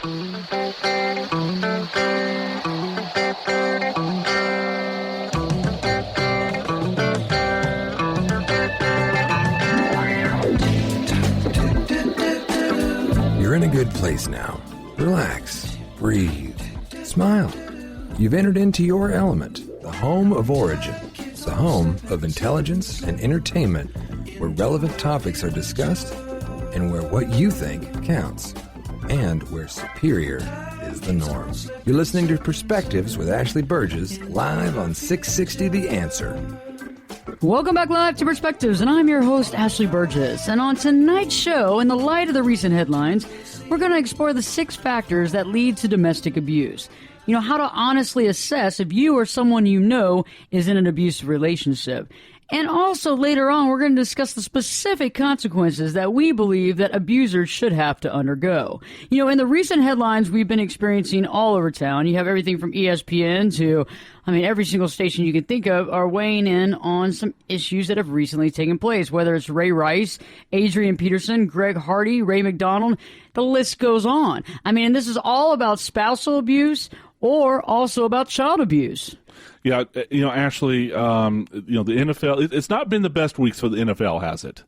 You're in a good place now. Relax, breathe, smile. You've entered into your element, the home of origin, the home of intelligence and entertainment, where relevant topics are discussed and where what you think counts, and where superior is the norm. You're listening to Perspectives with Ashley Berges, live on 660 The Answer. Welcome back live to Perspectives, and I'm your host, Ashley Berges. And on tonight's show, in the light of the recent headlines, we're going to explore the 6 factors that lead to domestic abuse. You know, how to honestly assess if you or someone you know is in an abusive relationship. And also later on, we're going to discuss the specific consequences that we believe that abusers should have to undergo. You know, in the recent headlines we've been experiencing all over town, you have everything from ESPN to, every single station you can think of are weighing in on some issues that have recently taken place, whether it's Ray Rice, Adrian Peterson, Greg Hardy, Ray McDonald, the list goes on. And this is all about spousal abuse or also about child abuse. Yeah, Ashley, the NFL, it's not been the best weeks for the NFL, has it?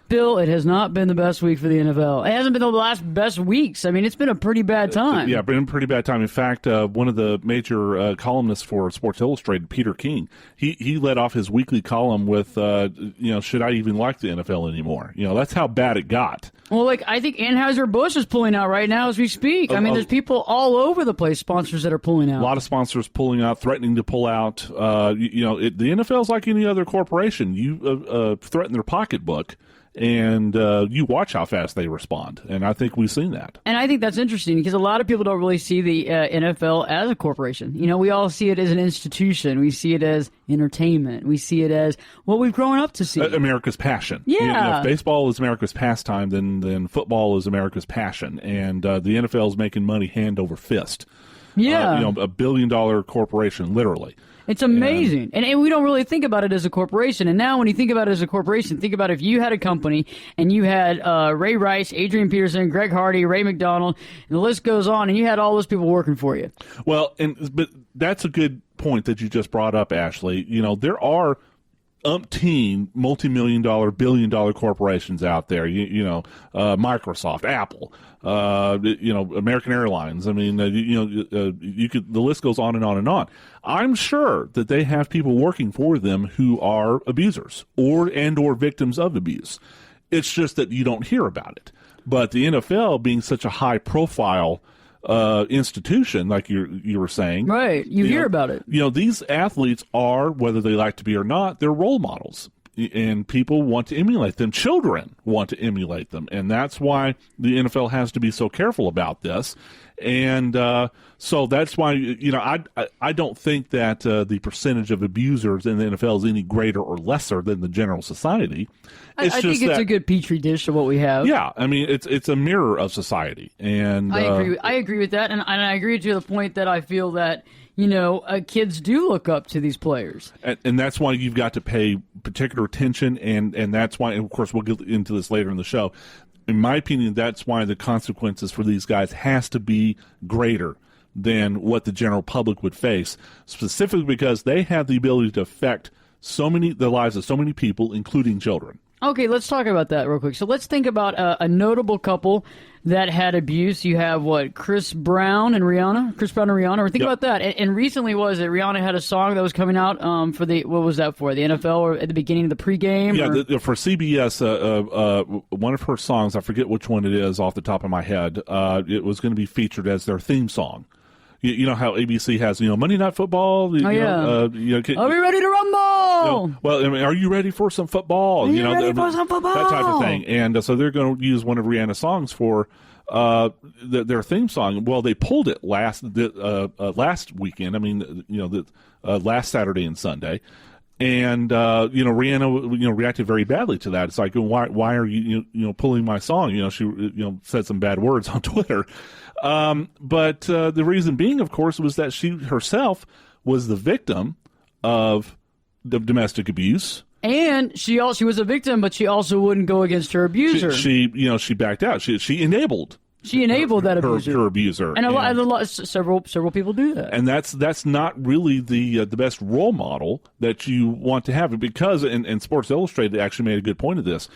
Bill, it has not been the best week for the NFL. It hasn't been the last best weeks. It's been a pretty bad time. Yeah, been a pretty bad time. In fact, one of the major columnists for Sports Illustrated, Peter King, he led off his weekly column with, should I even like the NFL anymore? That's how bad it got. Well, I think Anheuser-Busch is pulling out right now as we speak. There's people all over the place, sponsors that are pulling out. A lot of sponsors pulling out, threatening to pull out. The NFL is like any other corporation. You threaten their pocketbook, and you watch how fast they respond. And I think we've seen that. And I think that's interesting because a lot of people don't really see the NFL as a corporation. We all see it as an institution. We see it as entertainment. We see it as what we've grown up to see. America's passion. Yeah. If baseball is America's pastime, then football is America's passion. And the NFL is making money hand over fist. Yeah. $1 billion corporation, literally. It's amazing. And we don't really think about it as a corporation. And now when you think about it as a corporation, think about if you had a company and you had Ray Rice, Adrian Peterson, Greg Hardy, Ray McDonald, and the list goes on, and you had all those people working for you. Well, but that's a good point that you just brought up, Ashley. There are umpteen multi-million-dollar, billion-dollar corporations out there. Microsoft, Apple, American Airlines. You could. The list goes on and on and on. I'm sure that they have people working for them who are abusers or victims of abuse. It's just that you don't hear about it. But the NFL, being such a high-profile institution, like you were saying, right? You hear about it. These athletes are, whether they like to be or not, they're role models, and people want to emulate them. Children want to emulate them, and that's why the NFL has to be so careful about this. And so that's why I don't think that the percentage of abusers in the NFL is any greater or lesser than the general society. I think it's a good petri dish of what we have. Yeah, it's a mirror of society, and I agree with that, and I agree to the point that I feel that kids do look up to these players, and that's why you've got to pay particular attention, and that's why, and of course, we'll get into this later in the show. In my opinion, that's why the consequences for these guys has to be greater than what the general public would face, specifically because they have the ability to affect the lives of so many people, including children. Okay, let's talk about that real quick. So let's think about a notable couple that had abuse. You have, Chris Brown and Rihanna? Or think about that. And recently, Rihanna had a song that was coming out for what was that for? The NFL or at the beginning of the pregame? Yeah, for CBS, one of her songs, I forget which one it is off the top of my head, it was going to be featured as their theme song. You know how ABC has, Monday Night Football? Are we ready to rumble? Are you ready for some football? Are you ready for some football? That type of thing. And so they're going to use one of Rihanna's songs for their theme song. Well, they pulled it last weekend. Last Saturday and Sunday. And Rihanna reacted very badly to that. It's like, why are you pulling my song? She said some bad words on Twitter. But the reason being, of course, was that she herself was the victim of the domestic abuse. And she was a victim, but she also wouldn't go against her abuser. She backed out. She enabled She enabled that abuser. Her abuser. And several people do that. And that's not really the best role model that you want to have. Because, and Sports Illustrated actually made a good point of this.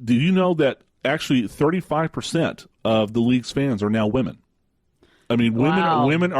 Do you know that actually 35% of the league's fans are now women? I mean, women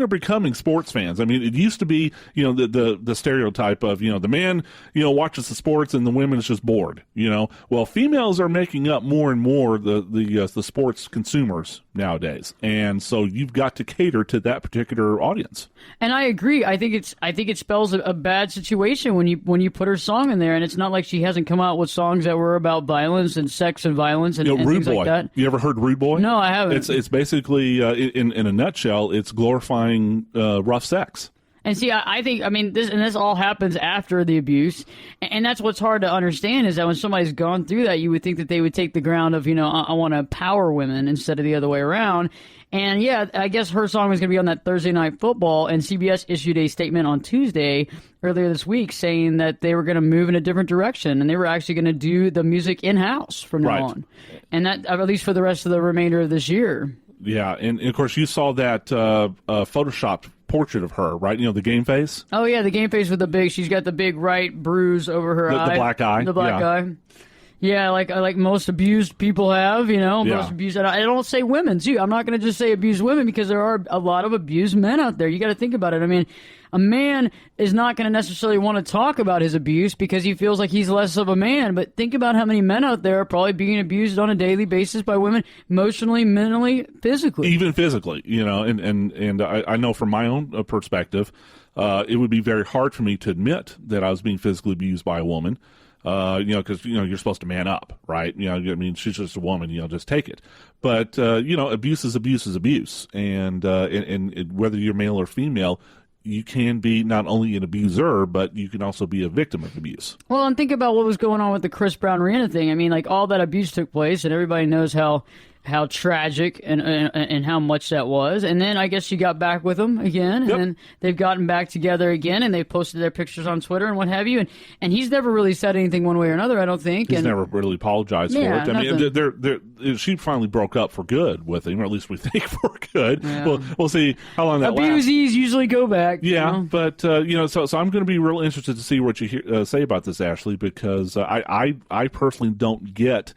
are becoming sports fans. I mean, it used to be, the stereotype of, the man, watches the sports and the women is just bored, Well, females are making up more and more the sports consumers nowadays. And so you've got to cater to that particular audience. And I agree. I think it spells a bad situation when you put her song in there, and it's not like she hasn't come out with songs that were about violence and sex and violence and things like that. You ever heard Rude Boy? No, I haven't. It's basically in a nutshell, it's glorifying rough sex. And see, I think, this all happens after the abuse, and that's what's hard to understand is that when somebody's gone through that, you would think that they would take the ground of, I want to empower women instead of the other way around. And yeah, I guess her song was going to be on that Thursday Night Football, and CBS issued a statement on Tuesday earlier this week saying that they were going to move in a different direction, and they were actually going to do the music in-house from now on, and that at least for the rest of the remainder of this year. Yeah, and of course you saw that photoshopped portrait of her, right? The game face? Oh, yeah, the game face with she's got the big right bruise over her eye. The black eye. The black eye. Yeah, like most abused people have, most abused. I don't say women, too. I'm not going to just say abused women because there are a lot of abused men out there. You got to think about it. I mean, a man is not going to necessarily want to talk about his abuse because he feels like he's less of a man. But think about how many men out there are probably being abused on a daily basis by women, emotionally, mentally, physically. Even physically, and I know from my own perspective, it would be very hard for me to admit that I was being physically abused by a woman. Because, you're supposed to man up, right? She's just a woman, just take it. But, abuse is abuse is abuse. And whether you're male or female, you can be not only an abuser, but you can also be a victim of abuse. Well, and think about what was going on with the Chris Brown Rihanna thing. All that abuse took place, and everybody knows how tragic and how much that was. And then I guess she got back with him again, and then they've gotten back together again, and they've posted their pictures on Twitter and what have you. And he's never really said anything one way or another, I don't think. He's never really apologized for it. She finally broke up for good with him, or at least we think for good. Yeah. We'll see how long that lasts. Abusees usually go back. Yeah, but so I'm going to be real interested to see what you say about this, Ashley, because I personally don't get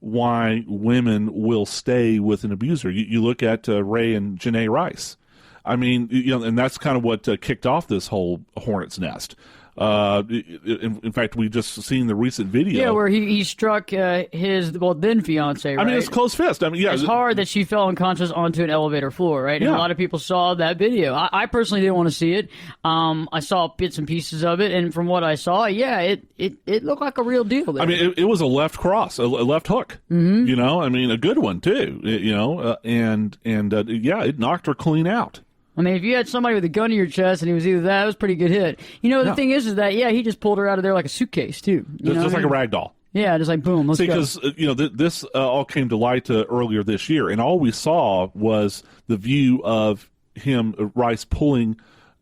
why women will stay with an abuser. You look at Ray and Janae Rice. And that's kind of what kicked off this whole hornet's nest. In fact, we just seen the recent video. Yeah, where he struck his then fiance. Right? It's close fist. It's hard that she fell unconscious onto an elevator floor, right? And a lot of people saw that video. I personally didn't want to see it. I saw bits and pieces of it, and from what I saw, it looked like a real deal. There. It was a left cross, a left hook. Mm-hmm. A good one too. It knocked her clean out. If you had somebody with a gun to your chest and he was either that, it was a pretty good hit. The thing is that, he just pulled her out of there like a suitcase, too. Just like a rag doll. Yeah, just like, boom, let's go. Because, this all came to light earlier this year, and all we saw was the view of Rice pulling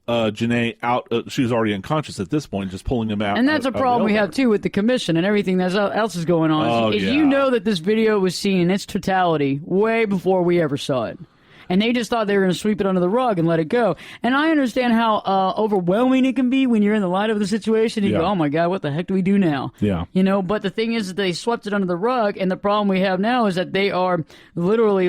Janae out. She was already unconscious at this point, just pulling him out. And that's a problem we have, too, with the commission and everything else is going on. You know that this video was seen in its totality way before we ever saw it. And they just thought they were going to sweep it under the rug and let it go. And I understand how overwhelming it can be when you're in the light of the situation. You go, oh, my God, what the heck do we do now? Yeah. But the thing is that they swept it under the rug. And the problem we have now is that they are literally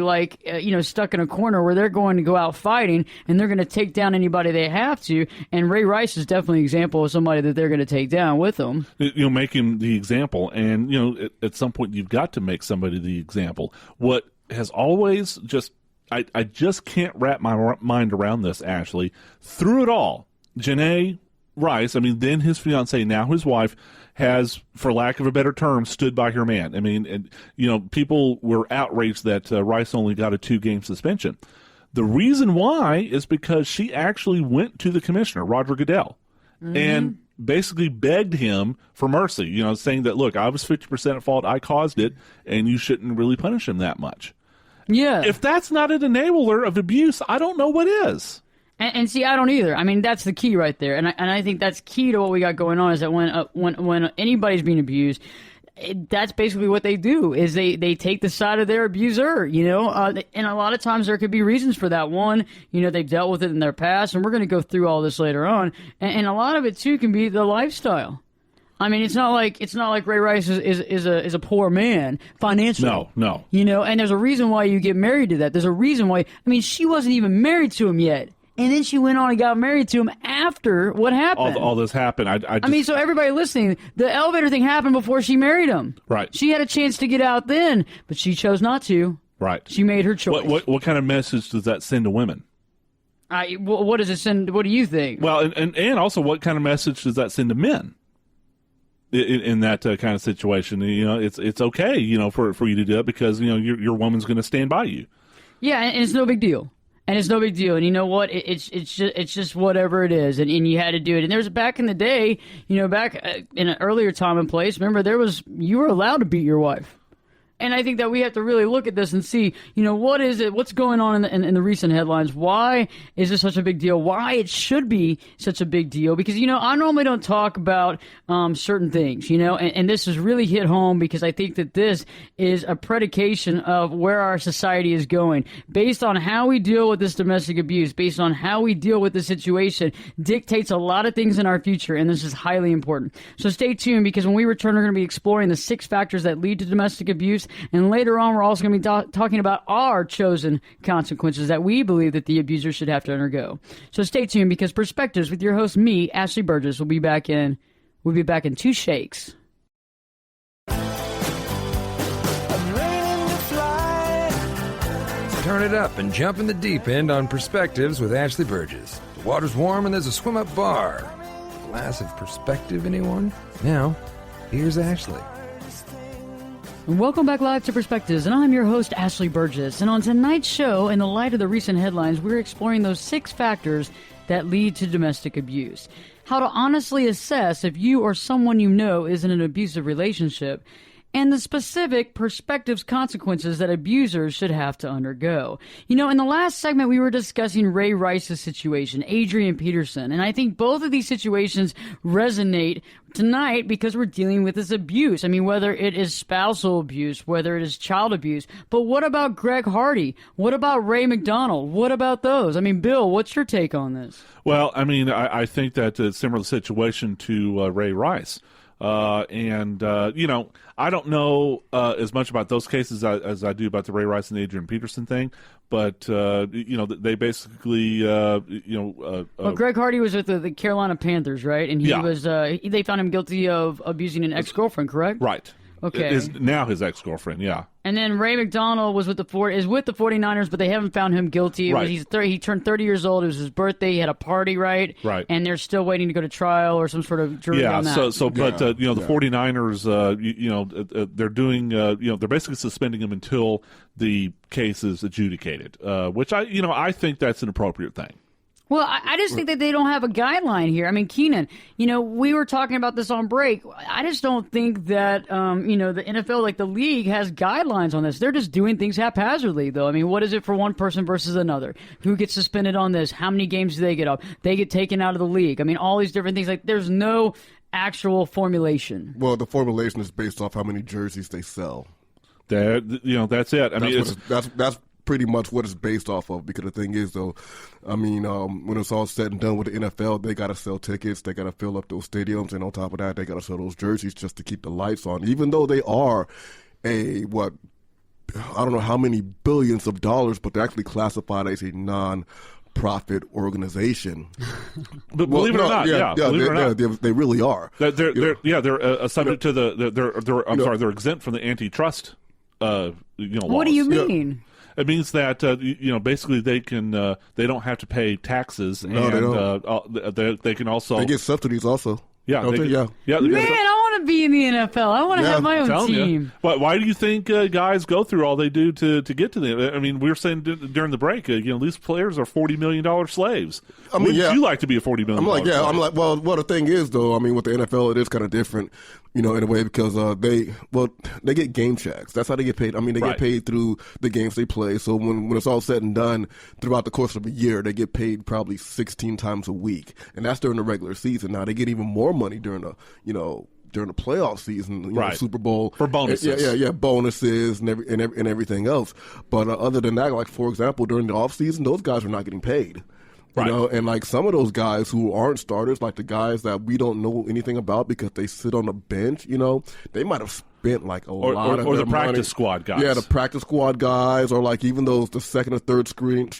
stuck in a corner where they're going to go out fighting and they're going to take down anybody they have to. And Ray Rice is definitely an example of somebody that they're going to take down with them. Make him the example. And, at some point, you've got to make somebody the example. What has always just... I just can't wrap my mind around this, Ashley. Through it all, Janae Rice, then his fiancée, now his wife, has, for lack of a better term, stood by her man. People were outraged that Rice only got a 2-game suspension. The reason why is because she actually went to the commissioner, Roger Goodell, and basically begged him for mercy, saying that, look, I was 50% at fault, I caused it, and you shouldn't really punish him that much. Yeah. If that's not an enabler of abuse, I don't know what is. And see, I don't either. That's the key right there. And I think that's key to what we got going on is that when anybody's being abused, that's basically what they do is they take the side of their abuser, and a lot of times there could be reasons for that. One, they've dealt with it in their past, and we're going to go through all this later on. And a lot of it too can be the lifestyle. I mean, it's not like Ray Rice is a poor man financially. No. And there's a reason why you get married to that. There's a reason why. I mean, she wasn't even married to him yet. And then she went on and got married to him after what happened. All this happened. I mean, so everybody listening, the elevator thing happened before she married him. Right. She had a chance to get out then, but she chose not to. Right. She made her choice. What kind of message does that send to women? What does it send? What do you think? Well, and also, what kind of message does that send to men? In that kind of situation, it's okay, for you to do it because your woman's going to stand by you. Yeah, and it's no big deal. And it's no big deal. And you know what? It's just whatever it is. And you had to do it. And there's back in the day, back in an earlier time and place, remember you were allowed to beat your wife. And I think that we have to really look at this and see, what is it? What's going on in the recent headlines? Why is this such a big deal? Why it should be such a big deal? Because, I normally don't talk about certain things, and this has really hit home because I think that this is a predication of where our society is going. Based on how we deal with this domestic abuse, based on how we deal with the situation, dictates a lot of things in our future, and this is highly important. So stay tuned because when we return, we're going to be exploring the 6 factors that lead to domestic abuse. And later on, we're also going to be talking about our chosen consequences that we believe that the abuser should have to undergo. So stay tuned because Perspectives with your host, me, Ashley Berges, will be back in 2 shakes. Turn it up and jump in the deep end on Perspectives with Ashley Berges. The water's warm and there's a swim-up bar. A glass of perspective, anyone? Now, here's Ashley. Welcome back live to Perspectives, and I'm your host, Ashley Berges. And on tonight's show, in the light of the recent headlines, we're exploring those 6 factors that lead to domestic abuse. How to honestly assess if you or someone you know is in an abusive relationship, and the specific Perspectives consequences that abusers should have to undergo. In the last segment, we were discussing Ray Rice's situation, Adrian Peterson, and I think both of these situations resonate tonight because we're dealing with this abuse. I mean, whether it is spousal abuse, whether it is child abuse, but what about Greg Hardy? What about Ray McDonald? What about those? I mean, Bill, what's your take on this? Well, I mean, I think that it's a similar situation to Ray Rice. I don't know as much about those cases as I do about the Ray Rice and Adrian Peterson thing, but they basically well, Greg Hardy was with the Carolina Panthers, right? And they found him guilty of abusing an ex-girlfriend, correct? Right. Okay. Is now his ex-girlfriend, yeah. And then Ray McDonald was with the 49ers, but they haven't found him guilty. Right. He turned 30 years old. It was his birthday. He had a party, right? Right. And they're still waiting to go to trial or some sort of jury on that. The 49ers, they're doing, they're basically suspending him until the case is adjudicated, which I think that's an appropriate thing. Well, I just think that they don't have a guideline here. I mean, Keenan, we were talking about this on break. I just don't think that, the NFL, like the league, has guidelines on this. They're just doing things haphazardly, though. I mean, what is it for one person versus another? Who gets suspended on this? How many games do they get up? They get taken out of the league. I mean, all these different things. Like, there's no actual formulation. Well, the formulation is based off how many jerseys they sell. That's it. I mean, that's pretty much what it's based off of, because the thing is, though, I mean, when it's all said and done with the NFL, they got to sell tickets, they got to fill up those stadiums, and on top of that, they got to sell those jerseys just to keep the lights on, even though they are I don't know how many billions of dollars, but they're actually classified as a non-profit organization. But believe it or not, they really are. They're subject to they're exempt from the antitrust laws. What do you mean? It means that basically they don't have to pay taxes, and they can also get subsidies also. Yeah, Man, I want to be in the NFL. I want to have my own team. Why do you think guys go through all they do to get to them? I mean, we were saying during the break, these players are $40 million slaves. I mean, would you like to be a $40 million? Well, the thing is, though, I mean, with the NFL, it is kind of different, in a way, because they get game checks. That's how they get paid. I mean, they get paid through the games they play. So when it's all said and done, throughout the course of a year, they get paid probably 16 times a week, and that's during the regular season. Now they get even more money during the during the playoff season, you know, Right. Super Bowl For bonuses. Yeah, bonuses and everything else. But other than that, like for example, during the off season, those guys are not getting paid. You Right. know, and like some of those guys who aren't starters, like the guys that we don't know anything about because they sit on the bench, you know, they might have spent like a lot of or their the practice money. squad guys. Yeah, the practice squad guys, or like even those the second or third string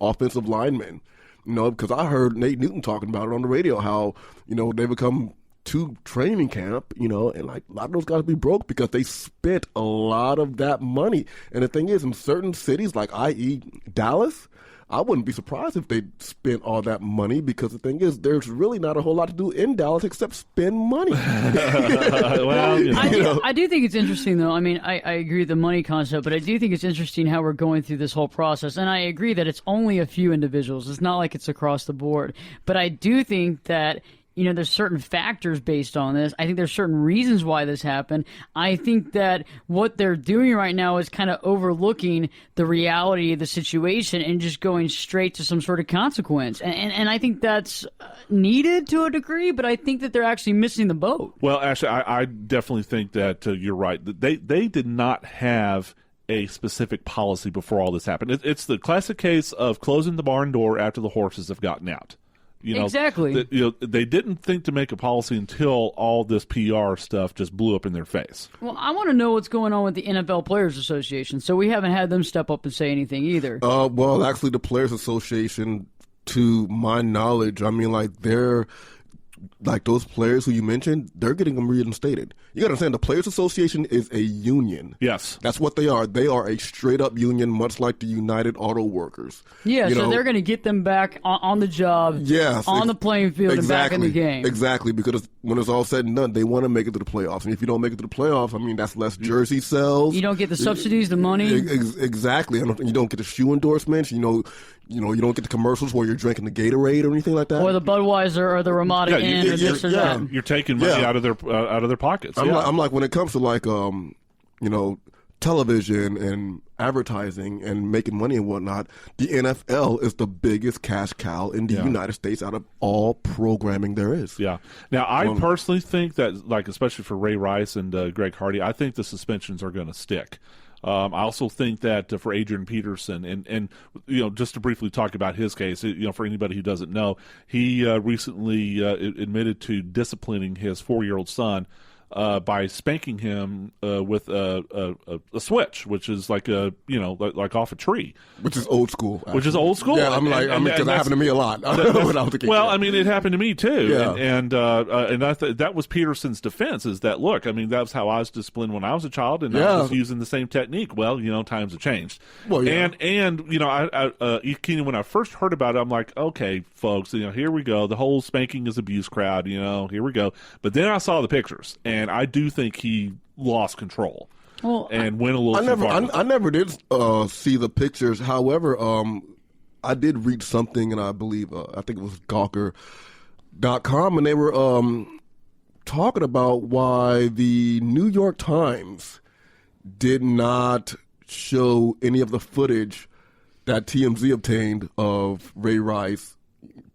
offensive linemen. You know, because I heard Nate Newton talking about it on the radio, how, you know, they become to training camp, you know, and like a lot of those guys be broke because they spent a lot of that money. And the thing is, in certain cities, like i.e. Dallas, I wouldn't be surprised if they spent all that money, because the thing is, there's really not a whole lot to do in Dallas except spend money. Well, you know. I do think it's interesting, though. I mean, I agree with the money concept, but I do think it's interesting how we're going through this whole process. And I agree that it's only a few individuals. It's not like it's across the board. But I do think that, you know, there's certain factors based on this. I think there's certain reasons why this happened. I think that what they're doing right now is kind of overlooking the reality of the situation and just going straight to some sort of consequence. And I think that's needed to a degree, but I think that they're actually missing the boat. Well, actually, I definitely think that you're right. They did not have a specific policy before all this happened. It's the classic case of closing the barn door after the horses have gotten out. You know, Exactly. They didn't think to make a policy until all this PR stuff just blew up in their face. Well, I want to know what's going on with the NFL Players Association. So we haven't had them step up and say anything either. Well, actually, the Players Association, to my knowledge, I mean, like they're like those players who you mentioned, they're getting them reinstated. You got to understand, the Players Association is a union. Yes. That's what they are. They are a straight-up union, much like the United Auto Workers. Yeah, You so know? they're going to get them back on the job, Yes, on the playing field, and back in the game. Exactly, because when it's all said and done, they want to make it to the playoffs. And if you don't make it to the playoffs, I mean, that's less jersey sales. You don't get the subsidies, the money. Exactly. And you don't get the shoe endorsements. You don't get the commercials where you're drinking the Gatorade or anything like that. Or the Budweiser or the Ramada Inn or this or that. You're taking money Yeah. out of their pockets. I'm like when it comes to like television and advertising and making money and whatnot, the NFL is the biggest cash cow in the United States out of all programming there is. Yeah. Now, I personally think that, like, especially for Ray Rice and Greg Hardy, I think the suspensions are going to stick. I also think that for Adrian Peterson, and you know, just to briefly talk about his case, you know, for anybody who doesn't know, he recently admitted to disciplining his 4-year-old son by spanking him with a switch, which is like like off a tree, Which is old school. Actually. which is old school. Yeah, because that happened to me a lot when I was a kid. Well, I mean, it happened to me too, Yeah. and I that was Peterson's defense, is that, look, I mean, that's how I was disciplined when I was a child, and I was using the same technique. Well, you know, times have changed. Well, yeah. and you know, Keenan, when I first heard about it, I'm like, okay, folks, you know, here we go, the whole spanking is abuse crowd, you know, here we go. But then I saw the pictures, and I do think he lost control. Well, And went a little too far. I never did see the pictures. However, I did read something, and I believe I think it was Gawker.com, and they were talking about why the New York Times did not show any of the footage that TMZ obtained of Ray Rice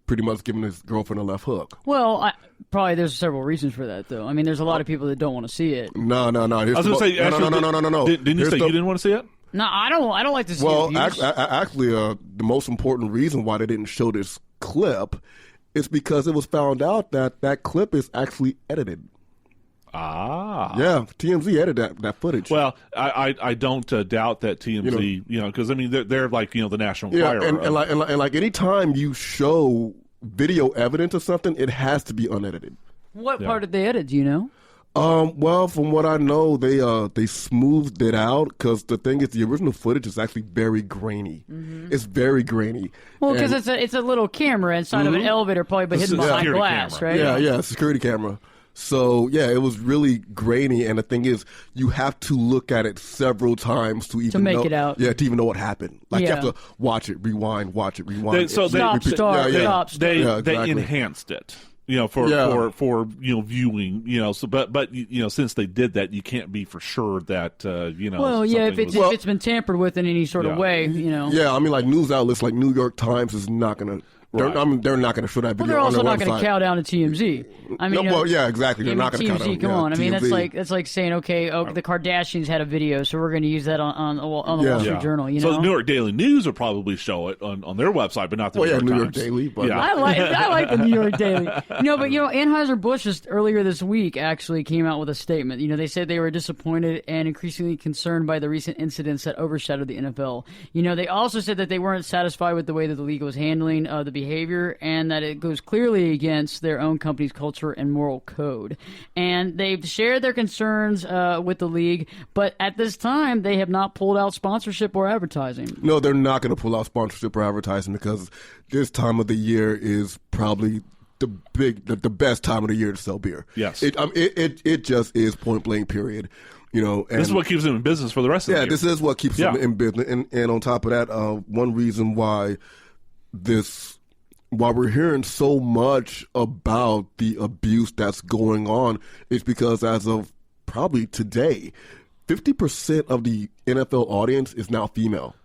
pretty much giving his girlfriend a left hook. well, probably there's several reasons for that, though. I mean, there's a lot of people that don't want to see it. No. I was going to say, actually, no. Didn't you say you didn't want to see it? No, I don't like to see Well, abuse. actually, the most important reason why they didn't show this clip is because it was found out that that clip is actually edited. Ah. Yeah, TMZ edited that footage. Well, I don't doubt that TMZ, you know, because I mean they're like, you know, the National yeah, Enquirer. and like anytime you show video evidence of something, it has to be unedited. What part did they edit? Do you know? Well, from what I know, they smoothed it out, because the thing is, the original footage is actually very grainy. It's very grainy. Well, because it's a little camera inside of an elevator, probably, but hidden It's a behind security glass, camera. right? Yeah, security camera. So, yeah, it was really grainy, and the thing is, you have to look at it several times to even make know, it out. Yeah, to even know what happened. Like, Yeah. you have to watch it, rewind. Stop, start, yeah. stop, start. They Yeah, exactly. enhanced it, you know, for you know, viewing, you know. So, but you know, since they did that, you can't be for sure that you know. Well, yeah, something if it's been tampered with in any sort of Yeah. way, you know. Yeah, I mean, like news outlets like New York Times is not going to Right. They're not going to show that video. Well, they're also on their not going to cow down to TMZ. I mean, well, yeah, exactly. They're not going to cow down. Come on. I mean, TMZ. that's like saying, okay, the Kardashians had a video, so we're going to use that on the Wall Street Journal. You know, so the New York Daily News would probably show it on their website, but not the New York New York Times. Daily. But yeah. I like the New York Daily. Anheuser-Busch just earlier this week actually came out with a statement. They said they were disappointed and increasingly concerned by the recent incidents that overshadowed the NFL. They also said that they weren't satisfied with the way that the league was handling the behavior, and that it goes clearly against their own company's culture and moral code. And they've shared their concerns with the league, but at this time, they have not pulled out sponsorship or advertising. No, they're not going to pull out sponsorship or advertising because this time of the year is probably the best time of the year to sell beer. Yes. It just is, point blank, period. And this is what keeps them in business for the rest of the year. Yeah, this is what keeps them in business. And on top of that, one reason why we're hearing so much about the abuse that's going on is because as of probably today, 50% of the NFL audience is now female.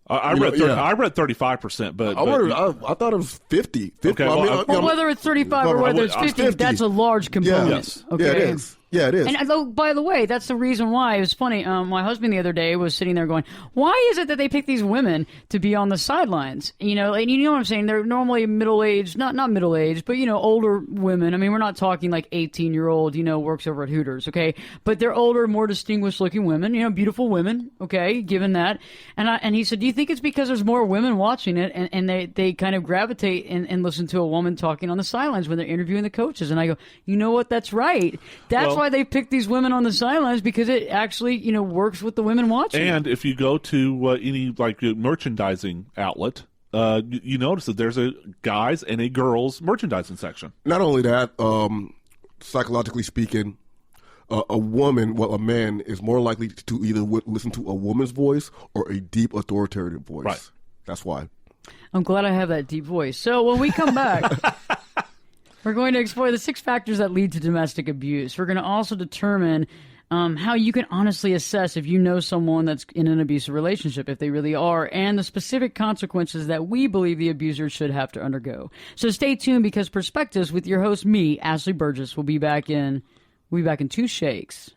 I read 35%, but I thought it was 50. Okay, whether it's 35 or whether it's 50, that's a large component. Yes. Okay. Yeah, it is. Yeah, it is. And by the way, that's the reason why. It was funny. My husband the other day was sitting there going, why is it that they pick these women to be on the sidelines? And you know what I'm saying? They're normally middle-aged, not middle-aged, but, older women. I mean, we're not talking like 18-year-old, works over at Hooters, okay? But they're older, more distinguished-looking women, beautiful women, okay, given that. And he said, do you think it's because there's more women watching it and they kind of gravitate and listen to a woman talking on the sidelines when they're interviewing the coaches? And I go, you know what? That's right. That's why they pick these women on the sidelines, because it actually, works with the women watching. And if you go to any merchandising outlet, you notice that there's a guys and a girls merchandising section. Not only that, psychologically speaking, a man is more likely to either listen to a woman's voice or a deep authoritative voice. Right. That's why. I'm glad I have that deep voice. So when we come back, we're going to explore the 6 factors that lead to domestic abuse. We're going to also determine how you can honestly assess if you know someone that's in an abusive relationship, if they really are, and the specific consequences that we believe the abuser should have to undergo. So stay tuned, because Perspectives with your host, me, Ashley Burgess, will be back in 2 shakes.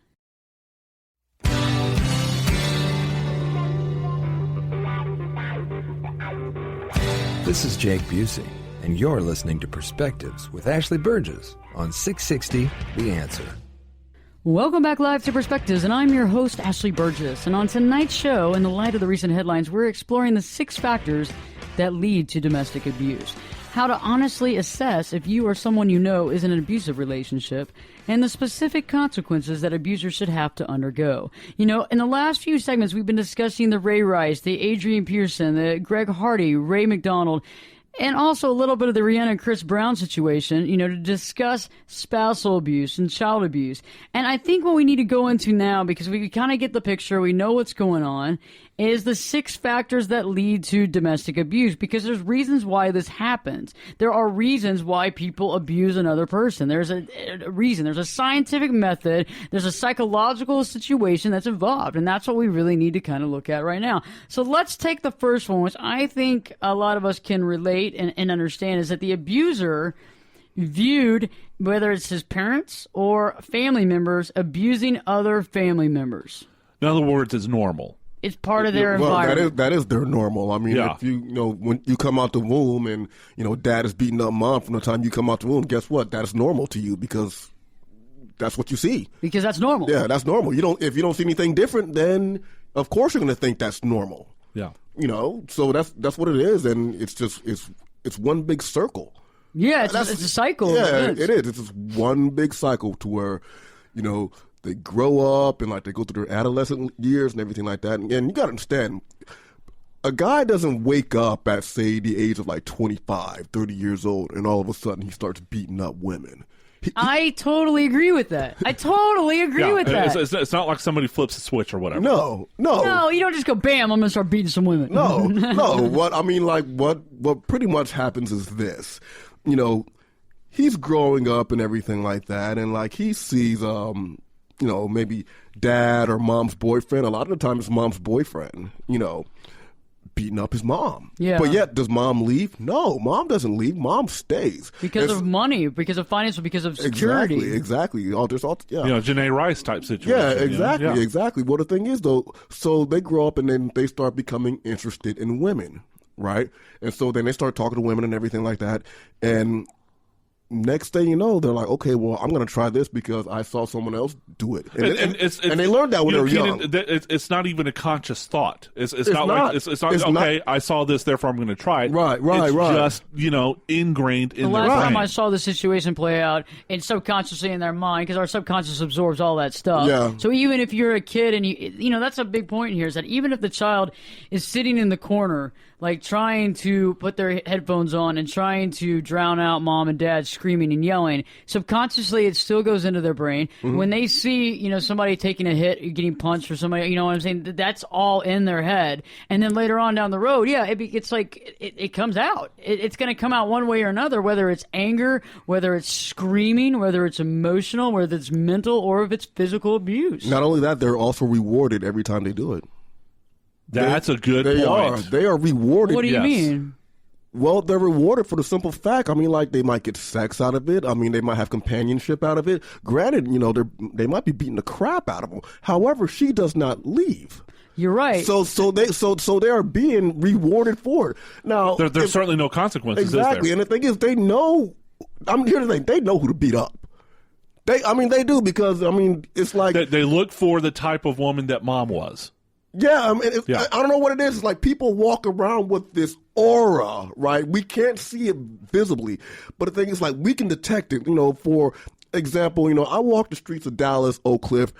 This is Jake Busey, and you're listening to Perspectives with Ashley Burgess on 660 The Answer. Welcome back live to Perspectives, and I'm your host, Ashley Burgess. And on tonight's show, in the light of the recent headlines, we're exploring the 6 factors that lead to domestic abuse. How to honestly assess if you or someone you know is in an abusive relationship, and the specific consequences that abusers should have to undergo. In the last few segments, we've been discussing the Ray Rice, the Adrian Pearson, the Greg Hardy, Ray McDonald, and also a little bit of the Rihanna and Chris Brown situation, to discuss spousal abuse and child abuse. And I think what we need to go into now, because we kind of get the picture, we know what's going on, is the 6 factors that lead to domestic abuse, because there's reasons why this happens. There are reasons why people abuse another person. There's a reason. There's a scientific method. There's a psychological situation that's involved, and that's what we really need to kind of look at right now. So let's take the first one, which I think a lot of us can relate and understand, is that the abuser viewed, whether it's his parents or family members, abusing other family members. In other words, it's normal. It's part of their environment. That is their normal. I mean, if when you come out the womb and, dad is beating up mom from the time you come out the womb, guess what? That is normal to you, because that's what you see. Because that's normal. Yeah, that's normal. If you don't see anything different, then of course you're going to think that's normal. Yeah. So that's what it is, and it's one big circle. Yeah, it's a cycle. Yeah, it is. It's just one big cycle to where, they grow up and they go through their adolescent years and everything like that. And you got to understand, a guy doesn't wake up at, say, the age of 25, 30 years old, and all of a sudden he starts beating up women. I totally agree with that. I totally agree with that. It's not like somebody flips a switch or whatever. No, you don't just go, bam, I'm going to start beating some women. No. What pretty much happens is this. He's growing up and everything like that, and he sees maybe dad or mom's boyfriend. A lot of the time it's mom's boyfriend, beating up his mom. Yeah. But yet, does mom leave? No, mom doesn't leave. Mom stays. Because of money, because of financial, because of security. Exactly. Yeah. Janae Rice type situation. Yeah, exactly, Yeah. exactly. Well, the thing is, though, so they grow up and then they start becoming interested in women, right? And so then they start talking to women and everything like that. And next thing you know, they're like, okay, well, I'm going to try this because I saw someone else do it. And they learned that when they were young. It's not even a conscious thought. It's not I saw this, therefore I'm going to try it. Right. It's just, ingrained in the their last brain. time I saw the situation play out, and subconsciously in their mind, because our subconscious absorbs all that stuff. Yeah. So even if you're a kid, and that's a big point here, is that even if the child is sitting in the corner, like trying to put their headphones on and trying to drown out mom and dad screaming and yelling, subconsciously it still goes into their brain. Mm-hmm. When they see, somebody taking a hit, getting punched, or somebody, you know what I'm saying? That's all in their head. And then later on down the road, it's like it comes out. It's going to come out one way or another, whether it's anger, whether it's screaming, whether it's emotional, whether it's mental, or if it's physical abuse. Not only that, they're also rewarded every time they do it. That's a good point. They are rewarded. What do you mean? Well, they're rewarded for the simple fact. I mean, like, they might get sex out of it. I mean, they might have companionship out of it. Granted, they might be beating the crap out of them. However, she does not leave. You're right. So they are being rewarded for it. Now, there's certainly no consequences. Exactly, and the thing is, they know. Here's the thing: they know who to beat up. They do because it's like they look for the type of woman that mom was. Yeah, I don't know what it is. It's like people walk around with this aura, right? We can't see it visibly, but the thing is, like, we can detect it. For example, I walk the streets of Dallas, Oak Cliff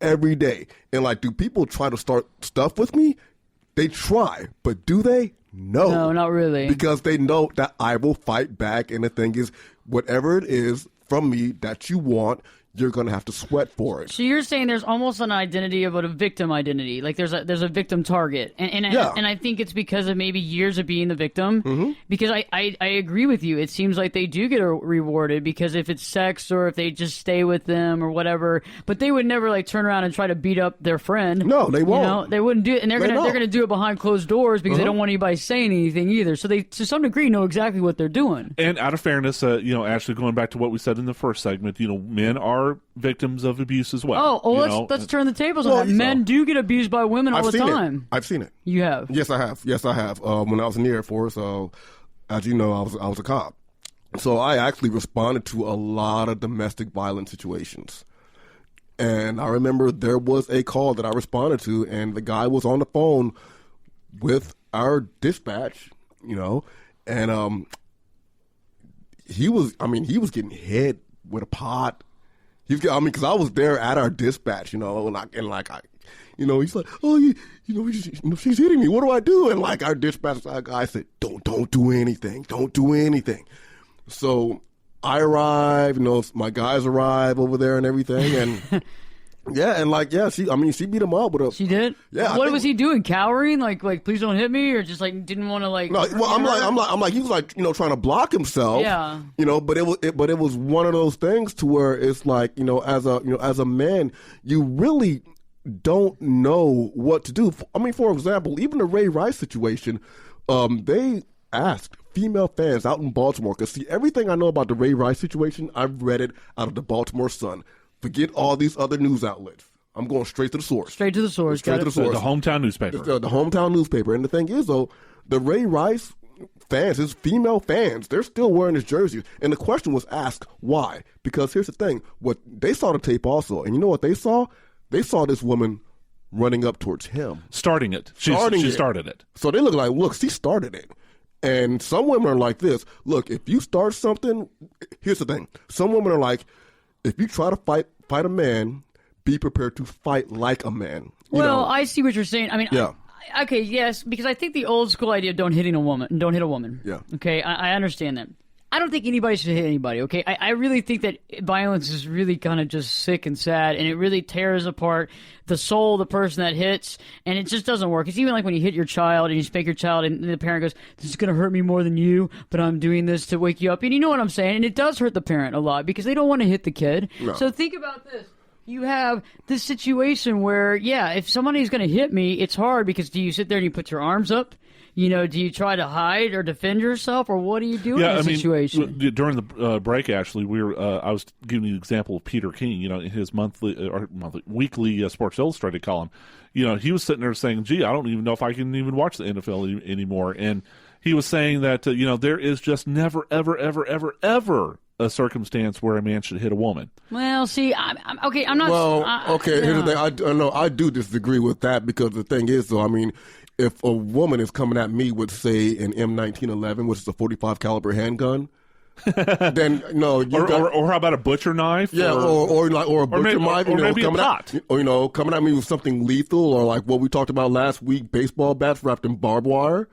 every day, and like, do people try to start stuff with me? They try, but do they? No, not really, because they know that I will fight back. And the thing is, whatever it is from me that you want, you're going to have to sweat for it. So you're saying there's almost an identity of a victim identity, like there's a victim target, and I think it's because of maybe years of being the victim. Mm-hmm. Because I agree with you. It seems like they do get rewarded because if it's sex or if they just stay with them or whatever, but they would never like turn around and try to beat up their friend. No, they won't. They wouldn't do it, and they're gonna do it behind closed doors because they don't want anybody saying anything either. So they, to some degree, know exactly what they're doing. And out of fairness, Ashley, going back to what we said in the first segment, men are victims of abuse as well. Let's turn the tables on that. Men do get abused by women all the time. I've seen it. You have? Yes, I have. When I was in the Air Force, as you know, I was a Cobb. So I actually responded to a lot of domestic violence situations. And I remember there was a call that I responded to, and the guy was on the phone with our dispatch, and he was getting hit with a pot. Because I was there at our dispatch, he's like, oh, she's hitting me. What do I do? And like our dispatch guy said, don't do anything. Don't do anything. So I arrive, my guys arrive over there and everything, and she beat him up with a. She did? Yeah. What was he doing? Cowering? Like please don't hit me, or just like didn't want to like. No, well, I'm like he was like trying to block himself. Yeah. But it was one of those things to where it's like as a man you really don't know what to do. For example, even the Ray Rice situation, they asked female fans out in Baltimore, because see, everything I know about the Ray Rice situation, I've read it out of the Baltimore Sun. Forget all these other news outlets. I'm going straight to the source. Straight to the source. The hometown newspaper. The hometown newspaper. And the thing is, though, the Ray Rice fans, his female fans, they're still wearing his jerseys. And the question was asked, why? Because here's the thing. What they saw the tape also. And you know what they saw? They saw this woman running up towards him. Starting it. She started it. So they look, she started it. And some women are like this. Look, if you start something, here's the thing. Some women are like, if you try to fight a man, be prepared to fight like a man. I see what you're saying. yeah. Okay, yes, because I think the old school idea of don't hit a woman. Yeah. Okay, I understand that. I don't think anybody should hit anybody, okay? I really think that violence is really kind of just sick and sad, and it really tears apart the soul of the person that hits, and it just doesn't work. It's even like when you hit your child and you spank your child, and the parent goes, this is going to hurt me more than you, but I'm doing this to wake you up. And you know what I'm saying? And it does hurt the parent a lot because they don't want to hit the kid. No. So think about this. you have this situation where, yeah, if somebody's going to hit me, it's hard because do you sit there and you put your arms up? You know, do you try to hide or defend yourself, or what do you do in this situation? During the break, actually, I was giving you an example of Peter King. You know, in his weekly Sports Illustrated column, you know, he was sitting there saying, "Gee, I don't even know if I can even watch the NFL anymore." And he was saying that you know, there is just never, ever, ever, ever, ever a circumstance where a man should hit a woman. Well, see, I'm okay. I'm not. Well, okay. Here's the thing. I do disagree with that because the thing is, though, I mean, if a woman is coming at me with, say, an M1911, which is a 45 caliber handgun, then no, or how about a butcher knife? Yeah, or a butcher knife, or maybe a pot. Coming at me with something lethal, or like what we talked about last week, baseball bats wrapped in barbed wire.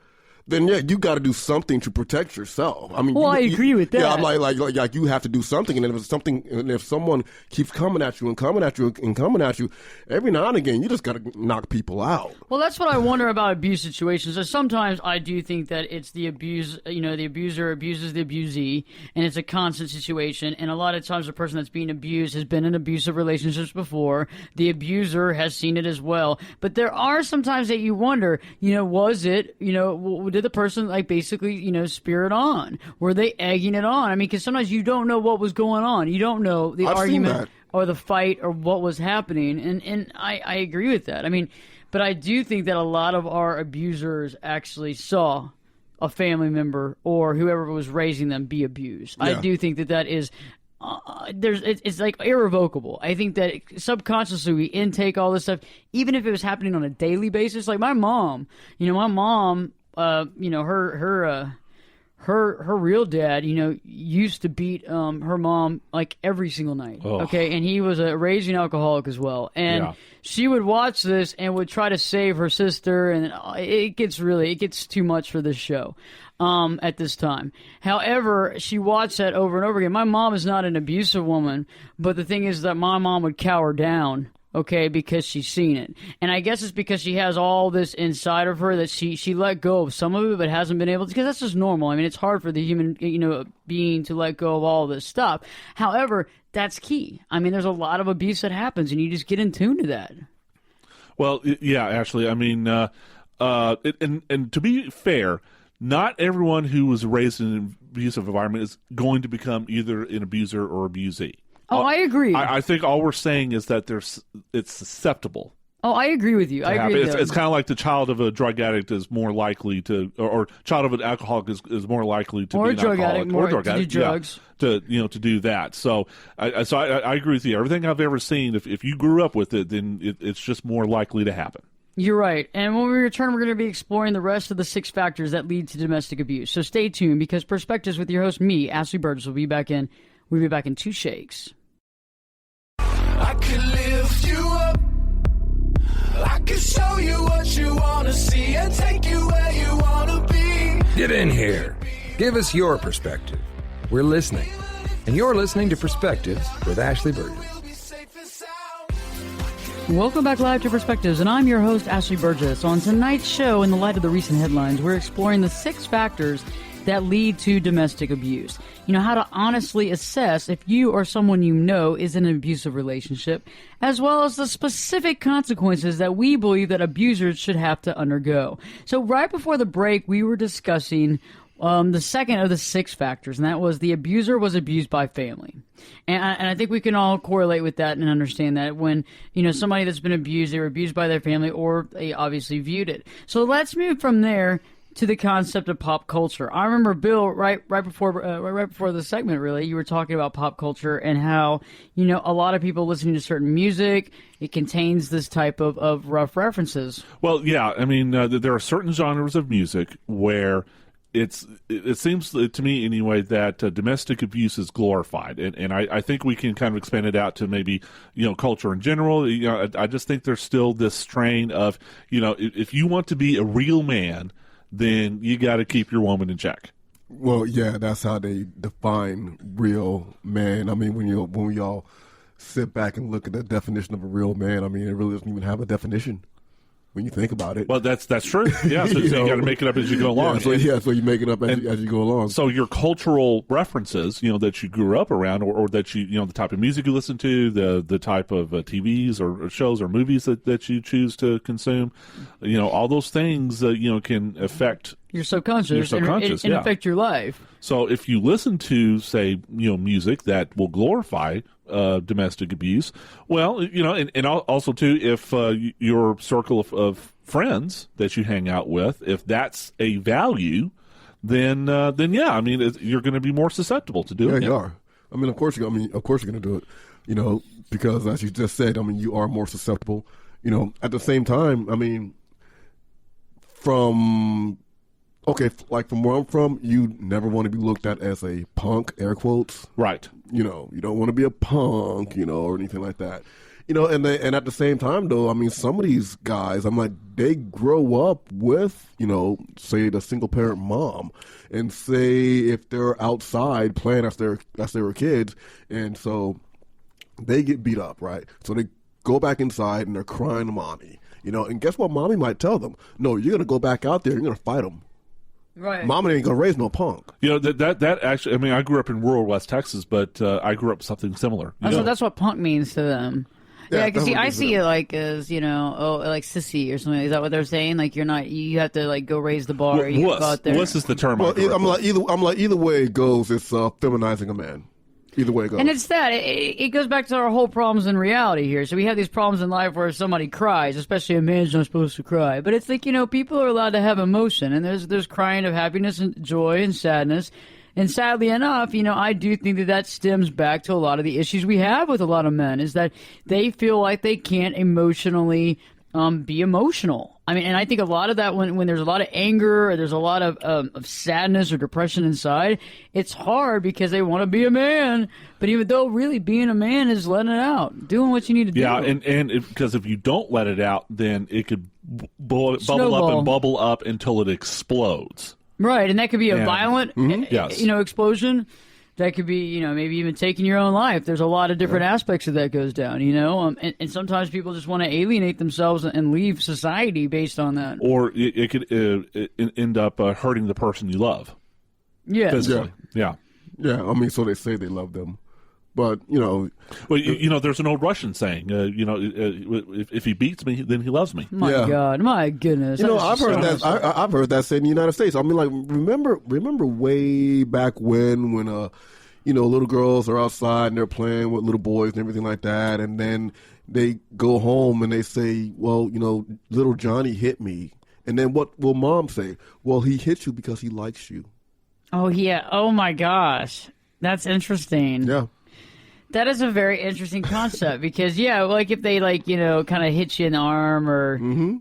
Then yeah, you got to do something to protect yourself. I mean, I agree with that. Yeah, I'm like you have to do something, and if someone keeps coming at you and coming at you and coming at you, every now and again, you just got to knock people out. Well, that's what I wonder about abuse situations. So sometimes I do think that it's the abuse. You know, the abuser abuses the abusee, and it's a constant situation. And a lot of times, the person that's being abused has been in abusive relationships before. The abuser has seen it as well. But there are some times that you wonder, you know, was it, you know, did the person like basically, you know, spear it on? Were they egging it on? I mean, because sometimes you don't know what was going on. You don't know the argument or the fight or what was happening. And I agree with that. I mean, but I do think that a lot of our abusers actually saw a family member or whoever was raising them be abused. Yeah. I do think that is it's like irrevocable. I think that subconsciously we intake all this stuff, even if it was happening on a daily basis. Like my mom, you know, her real dad, you know, used to beat her mom like every single night. Oh. Okay, and he was a raging alcoholic as well. And she would watch this and would try to save her sister, and it gets too much for this show at this time. However, she watched that over and over again. My mom is not an abusive woman, but the thing is that my mom would cower down. Okay, because she's seen it. And I guess it's because she has all this inside of her that she let go of some of it, but hasn't been able to, because that's just normal. I mean, it's hard for the human, you know, being to let go of all this stuff. However, that's key. I mean, there's a lot of abuse that happens, and you just get in tune to that. Well, yeah, Ashley, I mean, and to be fair, not everyone who was raised in an abusive environment is going to become either an abuser or abusee. Oh, I agree. I think all we're saying is that it's susceptible. Oh, I agree with you. I agree. It's kind of like the child of a drug addict is more likely to, or child of an alcoholic is more likely to be an alcoholic, or drug addict, to do drugs. Yeah, to do that. So I agree with you. Everything I've ever seen, if you grew up with it, then it's just more likely to happen. You're right. And when we return, we're going to be exploring the rest of the 6 factors that lead to domestic abuse. So stay tuned, because Perspectives with your host, me, Ashley Berges, will be back in. We'll be back in 2 shakes. I can lift you up. I can show you what you want to see and take you where you want to be. Get in here. Give us your perspective. We're listening. And you're listening to Perspectives with Ashley Berges. Welcome back live to Perspectives, and I'm your host, Ashley Berges. On tonight's show, in the light of the recent headlines, we're exploring the 6 factors that lead to domestic abuse. You know, how to honestly assess if you or someone you know is in an abusive relationship, as well as the specific consequences that we believe that abusers should have to undergo. So right before the break, we were discussing the second of the 6 factors, and that was the abuser was abused by family. And I think we can all correlate with that and understand that when, you know, somebody that's been abused, they were abused by their family, or they obviously viewed it. So let's move from there to the concept of pop culture. I remember, Bill, right before the segment, really, you were talking about pop culture and how, you know, a lot of people listening to certain music, it contains this type of rough references. Well, yeah, I mean, there are certain genres of music where it seems to me anyway that domestic abuse is glorified, and I think we can kind of expand it out to maybe, you know, culture in general. You know, I just think there's still this strain of, you know, if you want to be a real man, then you got to keep your woman in check. Well, yeah, that's how they define real man. I mean, when we all sit back and look at the definition of a real man, I mean, it really doesn't even have a definition. when you think about it. Well, that's true. Yeah, so you got to make it up as you go along. So you make it up as you go along. So your cultural references, that you grew up around, or that you, the type of music you listen to, the type of TVs or shows or movies that you choose to consume, all those things, can affect your subconscious, and affect your life. So if you listen to, say, music that will glorify domestic abuse, well, and also too, if your circle of friends that you hang out with, if that's a value, then yeah, you're going to be more susceptible to doing it. Yeah, you are. Of course you're going to do it. Because as you just said, you are more susceptible. At the same time, from where I'm from, you never want to be looked at as a punk, air quotes. Right. You don't want to be a punk, or anything like that. And at the same time, though, some of these guys, they grow up with, say the single parent mom, and say if they're outside playing as they were kids, and so they get beat up, right? So they go back inside and they're crying to mommy, and guess what? Mommy might tell them, no, you're gonna go back out there, you're gonna fight them. Right. Mama ain't gonna raise no punk. That actually, I grew up in rural West Texas, but I grew up with something similar. So that's what punk means to them. Yeah, because I see it like as like sissy or something. Is that what they're saying? Like you have to like go raise the bar. You go out there. Wuss is the term. Well, either way it goes, it's feminizing a man. Either way it goes. And it's that. It goes back to our whole problems in reality here. So we have these problems in life where somebody cries, especially a man's not supposed to cry. But it's like, people are allowed to have emotion. And there's crying of happiness and joy and sadness. And sadly enough, I do think that stems back to a lot of the issues we have with a lot of men, is that they feel like they can't emotionally be emotional. And I think a lot of that when there's a lot of anger or there's a lot of sadness or depression inside, it's hard because they want to be a man. But even though really being a man is letting it out, doing what you need to do. Yeah, because if you don't let it out, then it could bubble up until it explodes. Right, and that could be a violent, explosion. That could be, maybe even taking your own life. There's a lot of different aspects of that goes down, and sometimes people just want to alienate themselves and leave society based on that. Or it could end up hurting the person you love. Yeah. Physically. Yeah. Yeah, so they say they love them. But, Well, there's an old Russian saying, if he beats me, then he loves me. My God, my goodness. I've heard that. I've heard that said in the United States. Remember way back when little girls are outside and they're playing with little boys and everything like that, and then they go home and they say, well, little Johnny hit me. And then what will mom say? Well, he hit you because he likes you. Oh, yeah. Oh, my gosh. That's interesting. Yeah. That is a very interesting concept because, like if they kind of hit you in the arm or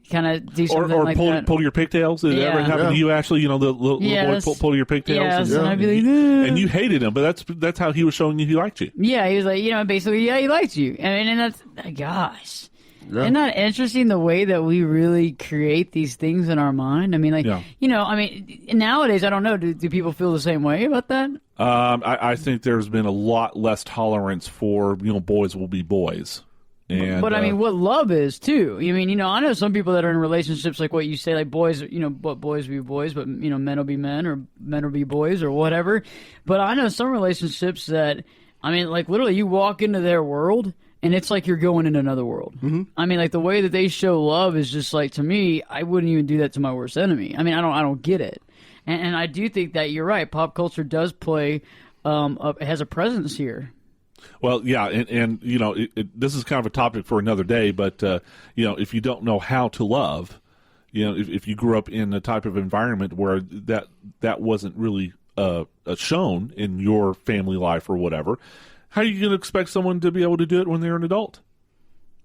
kind of do something or like pull, that. pull your pigtails. Did it ever happen to you, Ashley? The little boy pull your pigtails. Yes, and I'd be like, and you hated him, but that's how he was showing you he liked you. Yeah, he was like, basically, he liked you. And that's, gosh. Yeah. Isn't that interesting the way that we really create these things in our mind? Nowadays, I don't know, do people feel the same way about that? I think there's been a lot less tolerance for, boys will be boys. And, but what love is too. I know some people that are in relationships like what you say, like boys, but boys will be boys, but men will be men, or men will be boys, or whatever. But I know some relationships that, literally, you walk into their world, and it's like you're going in another world. Mm-hmm. The way that they show love is just like, to me, I wouldn't even do that to my worst enemy. I don't get it. And I do think that you're right. Pop culture does play, has a presence here. Well, yeah, and this is kind of a topic for another day, but, if you don't know how to love, if you grew up in a type of environment where that wasn't really shown in your family life or whatever, how are you going to expect someone to be able to do it when they're an adult?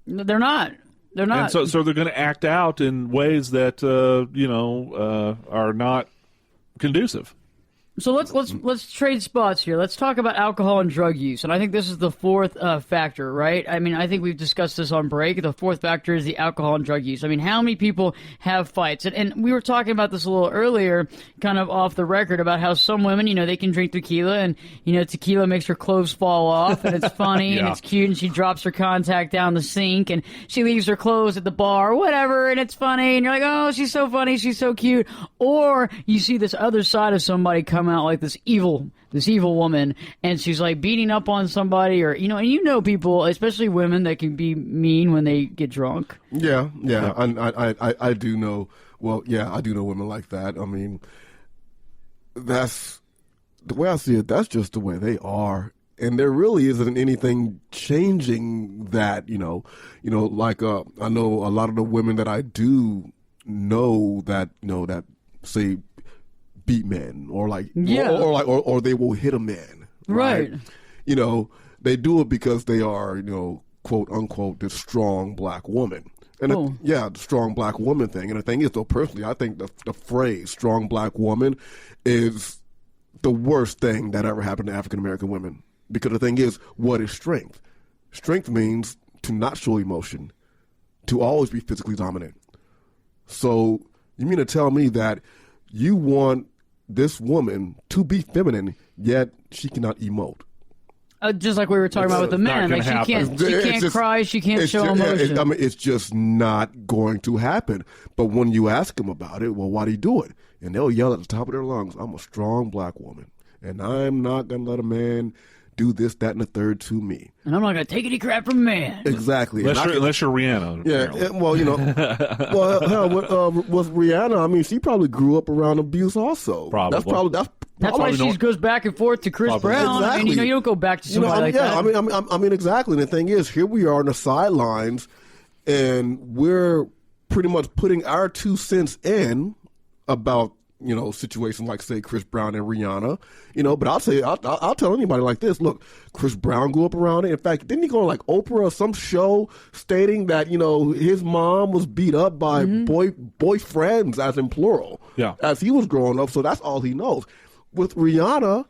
They're not. And so they're going to act out in ways that, are not conducive. So let's trade spots here. Let's talk about alcohol and drug use, and I think this is the fourth factor, right? I mean, I think we've discussed this on break. The fourth factor is the alcohol and drug use. I mean, how many people have fights? And we were talking about this a little earlier, kind of off the record, about how some women, they can drink tequila, and tequila makes her clothes fall off, and it's funny and it's cute, and she drops her contact down the sink, and she leaves her clothes at the bar, or whatever, and it's funny, and you're like, oh, she's so funny, she's so cute. Or you see this other side of somebody come out like this evil woman, and she's like beating up on somebody, or and people, especially women, that can be mean when they get drunk. Yeah. I do know. Well, yeah, I do know women like that. I mean, that's the way I see it. That's just the way they are, and there really isn't anything changing that. Like I know a lot of the women that I do know that that say beat men, or or they will hit a man, right? They do it because they are, quote unquote, the strong black woman. And the strong black woman thing. And the thing is, though, personally, I think the phrase strong black woman is the worst thing that ever happened to African American women. Because the thing is, what is strength? Strength means to not show emotion, to always be physically dominant. So you mean to tell me that you want this woman to be feminine, yet she cannot emote? Just like we were talking about with the men, like she can't cry, she can't show emotion. It's just not going to happen. But when you ask them about it, well, why do you do it? And they'll yell at the top of their lungs, "I'm a strong black woman, and I'm not going to let a man do this, that, and the third to me. And I'm not going to take any crap from a man." Exactly. Unless you're Rihanna. Yeah, with Rihanna, I mean, she probably grew up around abuse also. Probably. That's why she goes back and forth to Chris Brown. Exactly. I mean, you don't go back to somebody like that. I mean, exactly. And the thing is, here we are on the sidelines, and we're pretty much putting our 2 cents in about situations like, say, Chris Brown and Rihanna, but I'll tell anybody like this. Look, Chris Brown grew up around it. In fact, didn't he go on like Oprah or some show stating that, his mom was beat up by boyfriends, as in plural, as he was growing up. So that's all he knows. With Rihanna,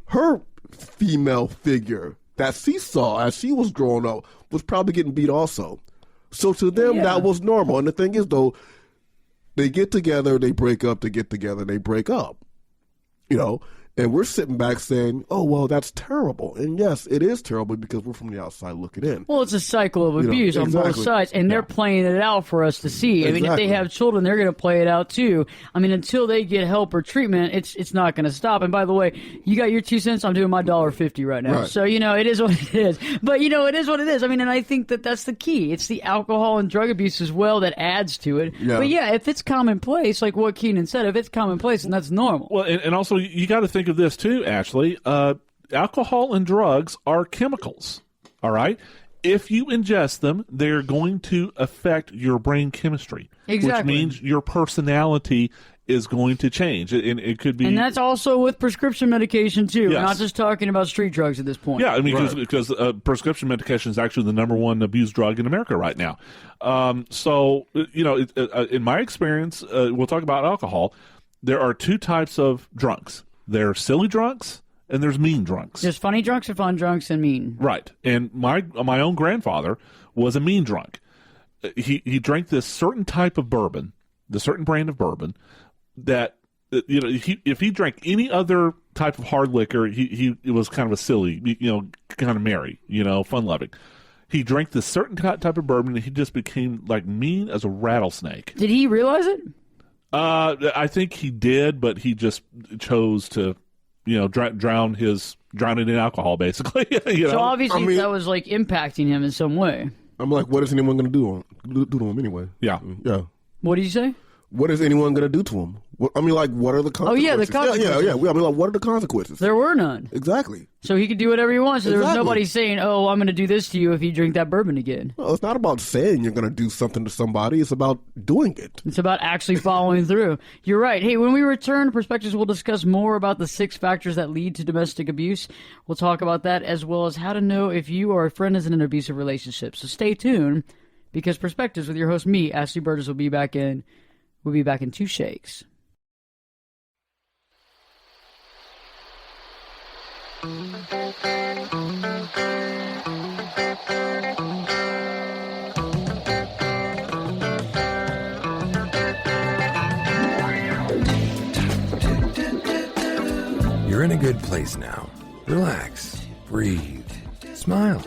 her female figure that she saw as she was growing up was probably getting beat also. So to them, that was normal. And the thing is, though, they get together, they break up, they get together, they break up. And we're sitting back saying, oh, well, that's terrible. And yes, it is terrible because we're from the outside looking in. Well, it's a cycle of abuse on both sides, and they're playing it out for us to see. I mean, if they have children, they're going to play it out too. I mean, until they get help or treatment, it's not going to stop. And by the way, you got your 2 cents, I'm doing my $1.50 right now. Right. So, it is what it is. But, it is what it is. I mean, and I think that's the key. It's the alcohol and drug abuse as well that adds to it. Yeah. But if it's commonplace, like what Keenan said, if it's commonplace, then that's normal. Well, and also you got to think of this too, Ashley. Alcohol and drugs are chemicals. All right. If you ingest them, they're going to affect your brain chemistry, which means your personality is going to change. And it could be, and that's also with prescription medication too. Yes. We're not just talking about street drugs at this point. Yeah, I mean, because prescription medication is actually the number one abused drug in America right now. So in my experience, we'll talk about alcohol. There are 2 types of drunks. There are silly drunks and there's mean drunks. There's funny drunks or fun drunks and mean. Right. And my own grandfather was a mean drunk. He drank this certain type of bourbon, the certain brand of bourbon, that if he drank any other type of hard liquor, he was kind of a silly, kind of merry, fun loving. He drank this certain type of bourbon and he just became like mean as a rattlesnake. Did he realize it? I think he did, but he just chose to, drown it in alcohol, basically. So obviously that was like impacting him in some way. I'm like, what is anyone going to do to him anyway? Yeah. Yeah. What did you say? What is anyone going to do to him? What are the consequences? Oh, yeah, the consequences. Yeah. I mean, what are the consequences? There were none. Exactly. So he could do whatever he wants. So there was nobody saying, oh, I'm going to do this to you if you drink that bourbon again. Well, it's not about saying you're going to do something to somebody. It's about doing it. It's about actually following through. You're right. Hey, when we return to Perspectives, we'll discuss more about the 6 factors that lead to domestic abuse. We'll talk about that as well as how to know if you or a friend is in an abusive relationship. So stay tuned because Perspectives with your host, me, Ashley Berges, will be back in 2 shakes. You're in a good place now. Relax, breathe, smile.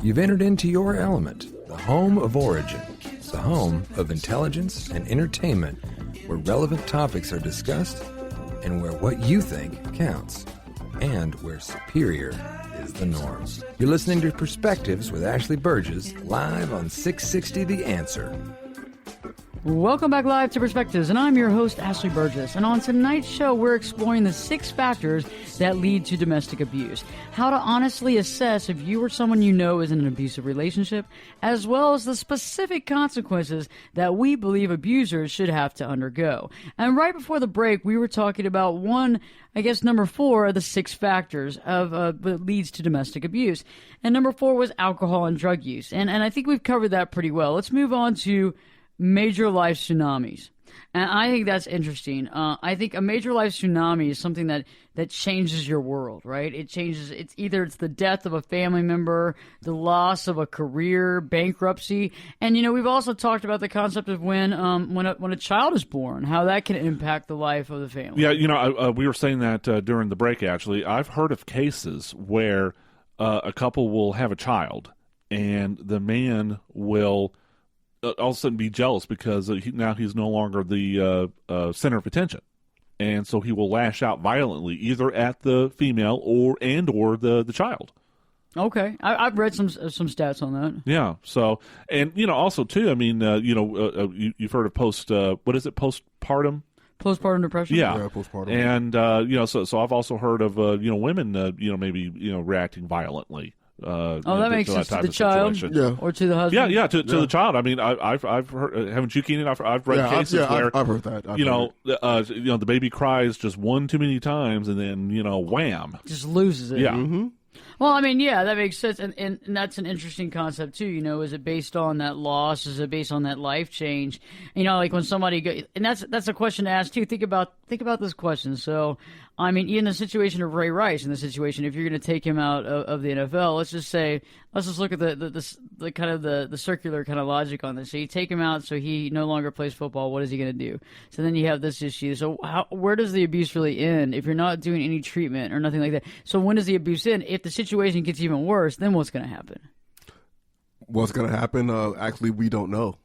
You've entered into your element, the home of origin. It's the home of intelligence and entertainment, where relevant topics are discussed and where what you think counts, and where superior is the norm. You're listening to Perspectives with Ashley Berges, live on 660 The Answer. Welcome back live to Perspectives, and I'm your host, Ashley Burgess. And on tonight's show, we're exploring the 6 factors that lead to domestic abuse, how to honestly assess if you or someone you know is in an abusive relationship, as well as the specific consequences that we believe abusers should have to undergo. And right before the break, we were talking about number 4 of the 6 factors of that leads to domestic abuse. And number 4 was alcohol and drug use. And I think we've covered that pretty well. Let's move on to major life tsunamis. And I think that's interesting. I think a major life tsunami is something that changes your world, right? It's the death of a family member, the loss of a career, bankruptcy. And, we've also talked about the concept of when a child is born, how that can impact the life of the family. Yeah, we were saying that during the break, actually. I've heard of cases where a couple will have a child and the man will all of a sudden be jealous because now he's no longer the center of attention, and so he will lash out violently either at the female or the child. Okay, I've read some stats on that. Yeah. So, and also too, I mean, you've heard of postpartum. Postpartum depression. Yeah, postpartum. And so I've also heard of women maybe reacting violently. That makes sense to the child, or to the husband. Yeah, to the child. I mean, I've heard. Haven't you, Keenan? I've read cases where I've heard that. The baby cries just one too many times, and then wham, just loses it. Yeah. Mm-hmm. Well, I mean, yeah, that makes sense, and that's an interesting concept too. Is it based on that loss? Is it based on that life change? Like when somebody and that's a question to ask too. Think about this question. So, I mean, in the situation of Ray Rice, in the situation, if you're going to take him out of the NFL, let's just look at the kind of the circular kind of logic on this. So you take him out, so he no longer plays football. What is he going to do? So then you have this issue. So where does the abuse really end if you're not doing any treatment or nothing like that? So when does the abuse end? If the situation gets even worse, then what's going to happen? What's going to happen? Actually, we don't know.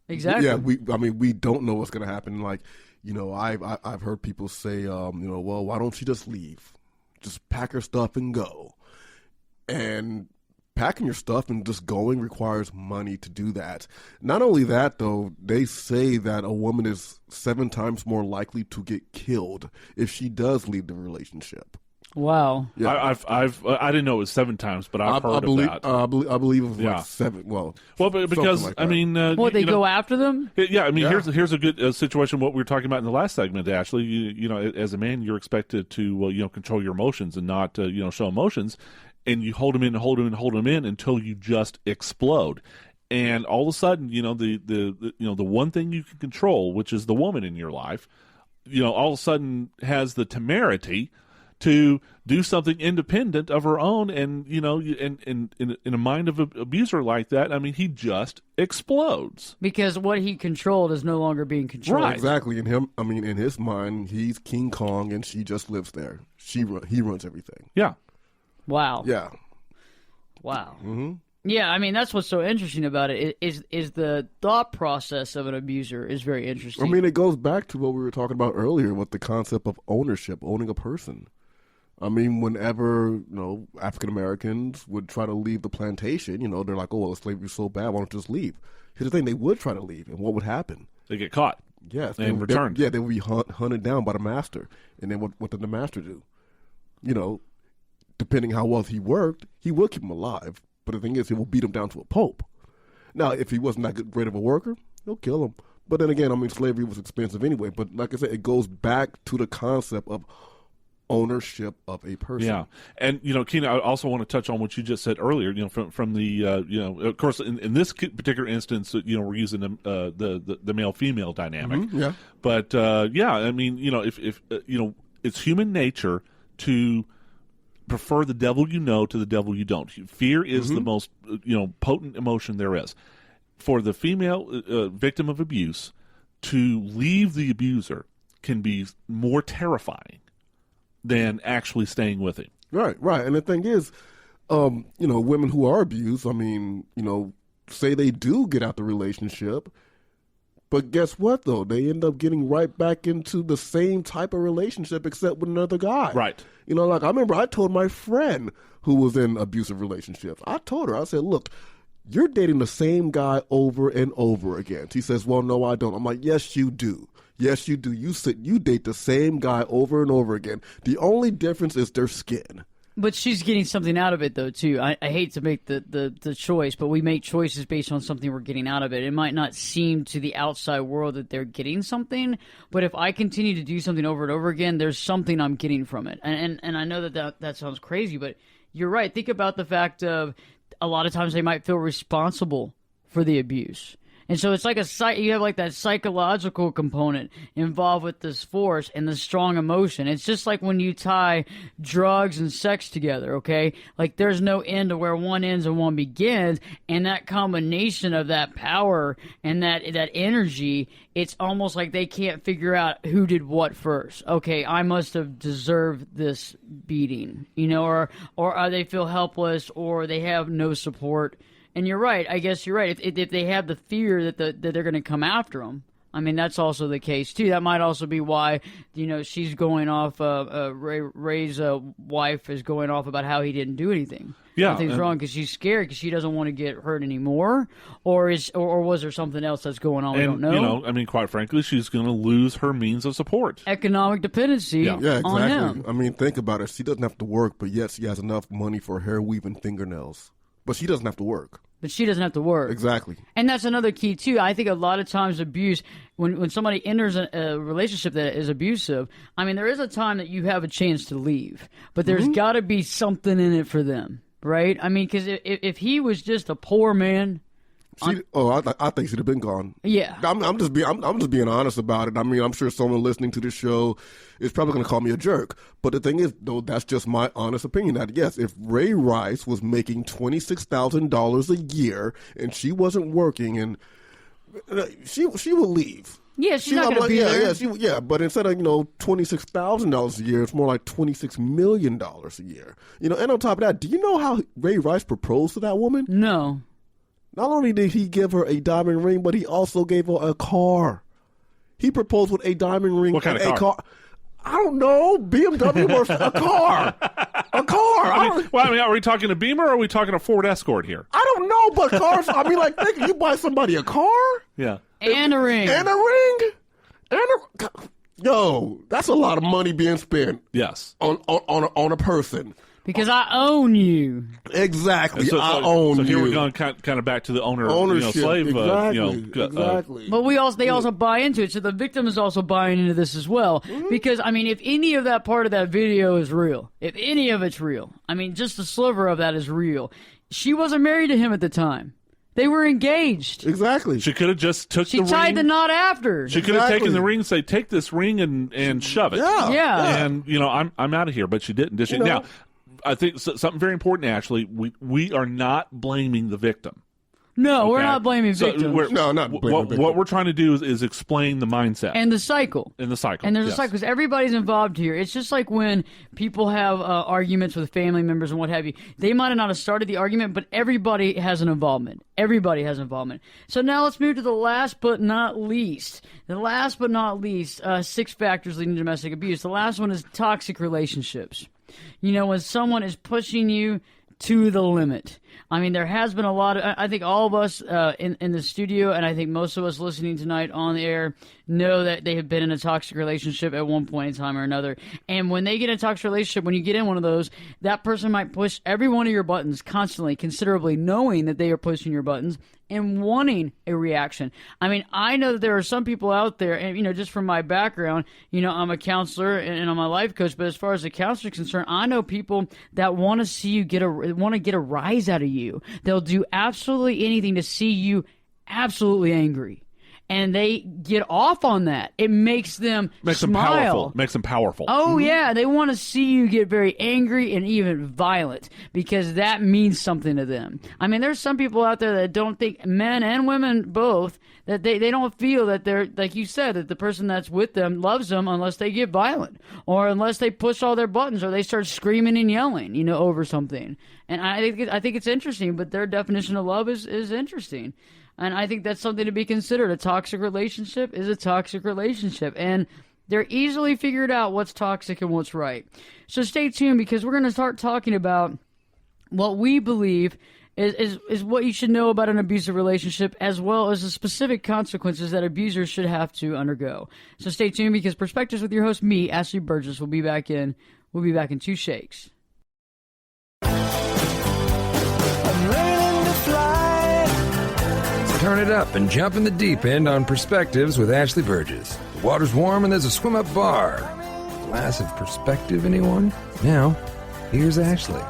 Exactly. Yeah, we don't know what's going to happen. Like, I've heard people say, well, why don't you just leave? Just pack your stuff and go. And packing your stuff and just going requires money to do that. Not only that, though, they say that a woman is 7 times more likely to get killed if she does leave the relationship. Wow. Yeah. I didn't know it was 7 times, but I've heard of that. I believe it was like 7. Well, because like I mean, they go after them. Yeah, I mean, here's a good situation. What we were talking about in the last segment, Ashley. As a man, you're expected to control your emotions and not show emotions, and you hold them in, hold them in, hold them in until you just explode. And all of a sudden, the one thing you can control, which is the woman in your life, all of a sudden has the temerity to do something independent of her own, and in a mind of an abuser like that, I mean, he just explodes because what he controlled is no longer being controlled. Right. Exactly. In his mind, he's King Kong, and she just lives there. He runs everything. Yeah. Wow. Yeah. Wow. Mm-hmm. Yeah, I mean, that's what's so interesting about it is the thought process of an abuser is very interesting. I mean, it goes back to what we were talking about earlier with the concept of ownership, owning a person. I mean, whenever, African Americans would try to leave the plantation, they're like, oh, well, slavery's so bad, why don't you just leave? Here's the thing, they would try to leave, and what would happen? They get caught. Yes. And returned. They would be hunted down by the master. And then what did the master do? Depending how well he worked, he will keep him alive. But the thing is, he will beat him down to a pulp. Now, if he wasn't that great of a worker, he'll kill him. But then again, I mean, slavery was expensive anyway. But like I said, it goes back to the concept of ownership of a person. Yeah. And, Keenan, I also want to touch on what you just said earlier, from the, of course, in this particular instance, we're using the male-female dynamic. Mm-hmm, yeah. But, I mean, if it's human nature to prefer the devil to the devil you don't. Fear is the most, potent emotion there is. For the female victim of abuse, to leave the abuser can be more terrifying than actually staying with him. Right. And the thing is, women who are abused, say they do get out the relationship, but guess what, though? They end up getting right back into the same type of relationship except with another guy. Right. I remember I told my friend who was in abusive relationships, I told her, I said, look, you're dating the same guy over and over again. She says, well, no, I don't. I'm like, yes, you do. Yes, you do. You date the same guy over and over again. The only difference is their skin. But she's getting something out of it, though, too. I hate to make the choice, but we make choices based on something we're getting out of it. It might not seem to the outside world that they're getting something, but if I continue to do something over and over again, there's something I'm getting from it. And I know that sounds crazy, but you're right. Think about the fact of a lot of times they might feel responsible for the abuse. And so it's like you have like that psychological component involved with this force and the strong emotion. It's just like when you tie drugs and sex together, okay? Like there's no end to where one ends and one begins. And that combination of that power and that energy, it's almost like they can't figure out who did what first. Okay, I must have deserved this beating, or they feel helpless or they have no support. And you're right. I guess you're right. If they have the fear that they're going to come after them, I mean, that's also the case, too. That might also be why, she's going off, Ray's wife is going off about how he didn't do anything. Yeah. Nothing's wrong because she's scared because she doesn't want to get hurt anymore. Or was there something else that's going on? We don't know. Quite frankly, she's going to lose her means of support. Economic dependency on him. I mean, think about it. She doesn't have to work, but yet she has enough money for hair weaving fingernails. But she doesn't have to work. But she doesn't have to work. Exactly. And that's another key, too. I think a lot of times abuse, when somebody enters a relationship that is abusive, I mean, there is a time that you have a chance to leave. But there's got to be something in it for them, right? I mean, because if he was just a poor man... I think she'd have been gone. Yeah, I'm just being honest about it. I mean, I'm sure someone listening to this show is probably going to call me a jerk. But the thing is, though, that's just my honest opinion. That yes, if Ray Rice was making $26,000 a year and she wasn't working, and she would leave. Yeah, she's not going to be there. But instead of $26,000 a year, it's more like $26 million a year. And on top of that, do you know how Ray Rice proposed to that woman? No. Not only did he give her a diamond ring, but he also gave her a car. He proposed with a diamond ring. What kind of car? I don't know. BMW or a car. A car. Are we talking a Beamer or are we talking a Ford Escort here? I don't know, but cars, think you buy somebody a car? Yeah. And a ring. And a ring? Yo, that's a lot of money being spent. Yes. On a person. Because I own you. Exactly. I own you. So here we're going kind of back to the ownership, slave. Exactly. But they also buy into it. So the victim is also buying into this as well. Mm-hmm. Because, I mean, if any of that part of that video is real, if any of it's real, I mean, just the sliver of that is real. She wasn't married to him at the time. They were engaged. Exactly. She could have just took the ring. She tied the knot after. She could have taken the ring and say, take this ring and shove it. Yeah. And, I'm out of here. But she didn't, did she? Now, I think something very important, Ashley, we are not blaming the victim. No, we're not blaming victims. Not blaming victims. What we're trying to do is explain the mindset. And the cycle. And there's a cycle, because everybody's involved here. It's just like when people have arguments with family members and what have you. They might not have started the argument, but everybody has an involvement. Everybody has involvement. So now let's move to the last but not least. 6 factors leading to domestic abuse. The last one is toxic relationships. When someone is pushing you to the limit. I mean, there has been a lot of, I think all of us in the studio, and I think most of us listening tonight on the air, know that they have been in a toxic relationship at one point in time or another. And when they get in a toxic relationship, when you get in one of those, that person might push every one of your buttons constantly, considerably, knowing that they are pushing your buttons and wanting a reaction. I mean, I know that there are some people out there, and, just from my background, I'm a counselor and I'm a life coach, but as far as the counselor is concerned, I know people that want to see you want to get a rise out of you. They'll do absolutely anything to see you absolutely angry. and they get off on that. It makes them smile. Makes them powerful. Oh, yeah. They want to see you get very angry and even violent because that means something to them. I mean, there's some people out there that don't think, men and women both, that they don't feel that they're, like you said, that the person that's with them loves them unless they get violent or unless they push all their buttons or they start screaming and yelling, over something. And I think it's interesting, but their definition of love is interesting. And I think that's something to be considered. A toxic relationship is a toxic relationship. And they're easily figured out what's toxic and what's right. So stay tuned because we're going to start talking about what we believe is what you should know about an abusive relationship as well as the specific consequences that abusers should have to undergo. So stay tuned because Perspectives with your host, me, Ashley Berges, will be back in 2 shakes. Turn it up and jump in the deep end on Perspectives with Ashley Berges. The water's warm and there's a swim-up bar. Glass of perspective, anyone? Now, here's Ashley.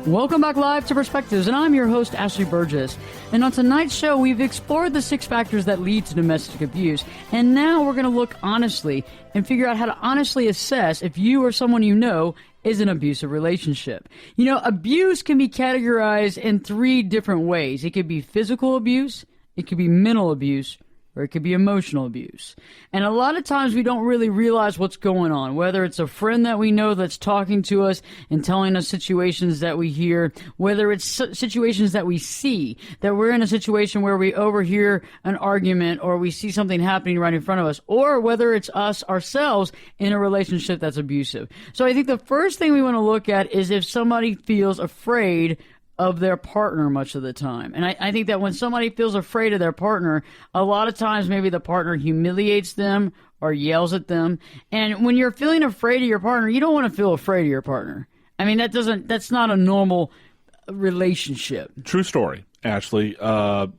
Welcome back live to Perspectives, and I'm your host, Ashley Berges. And on tonight's show, we've explored the 6 factors that lead to domestic abuse. And now we're going to look honestly and figure out how to honestly assess if you or someone you know is an abusive relationship. Abuse can be categorized in 3 different ways. It could be physical abuse, it could be mental abuse, or it could be emotional abuse. And a lot of times we don't really realize what's going on, whether it's a friend that we know that's talking to us and telling us situations that we hear, whether it's situations that we see, that we're in a situation where we overhear an argument or we see something happening right in front of us, or whether it's us ourselves in a relationship that's abusive. So I think the first thing we want to look at is if somebody feels afraid of their partner much of the time. And I think that when somebody feels afraid of their partner, a lot of times maybe the partner humiliates them or yells at them. And when you're feeling afraid of your partner, you don't want to feel afraid of your partner. I mean, that's not a normal relationship. True story, Ashley.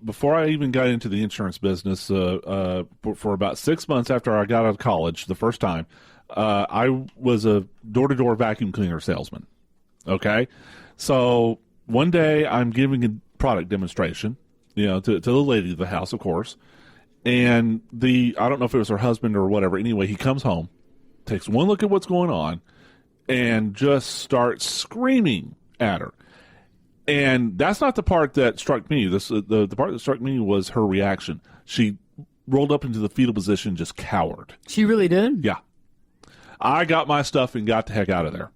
Before I even got into the insurance business, for about 6 months after I got out of college the first time, I was a door-to-door vacuum cleaner salesman. Okay? So one day I'm giving a product demonstration, to the lady of the house, of course. And I don't know if it was her husband or whatever. Anyway, he comes home, takes one look at what's going on, and just starts screaming at her. And that's not the part that struck me. The part that struck me was her reaction. She rolled up into the fetal position, just cowered. She really did? Yeah. I got my stuff and got the heck out of there.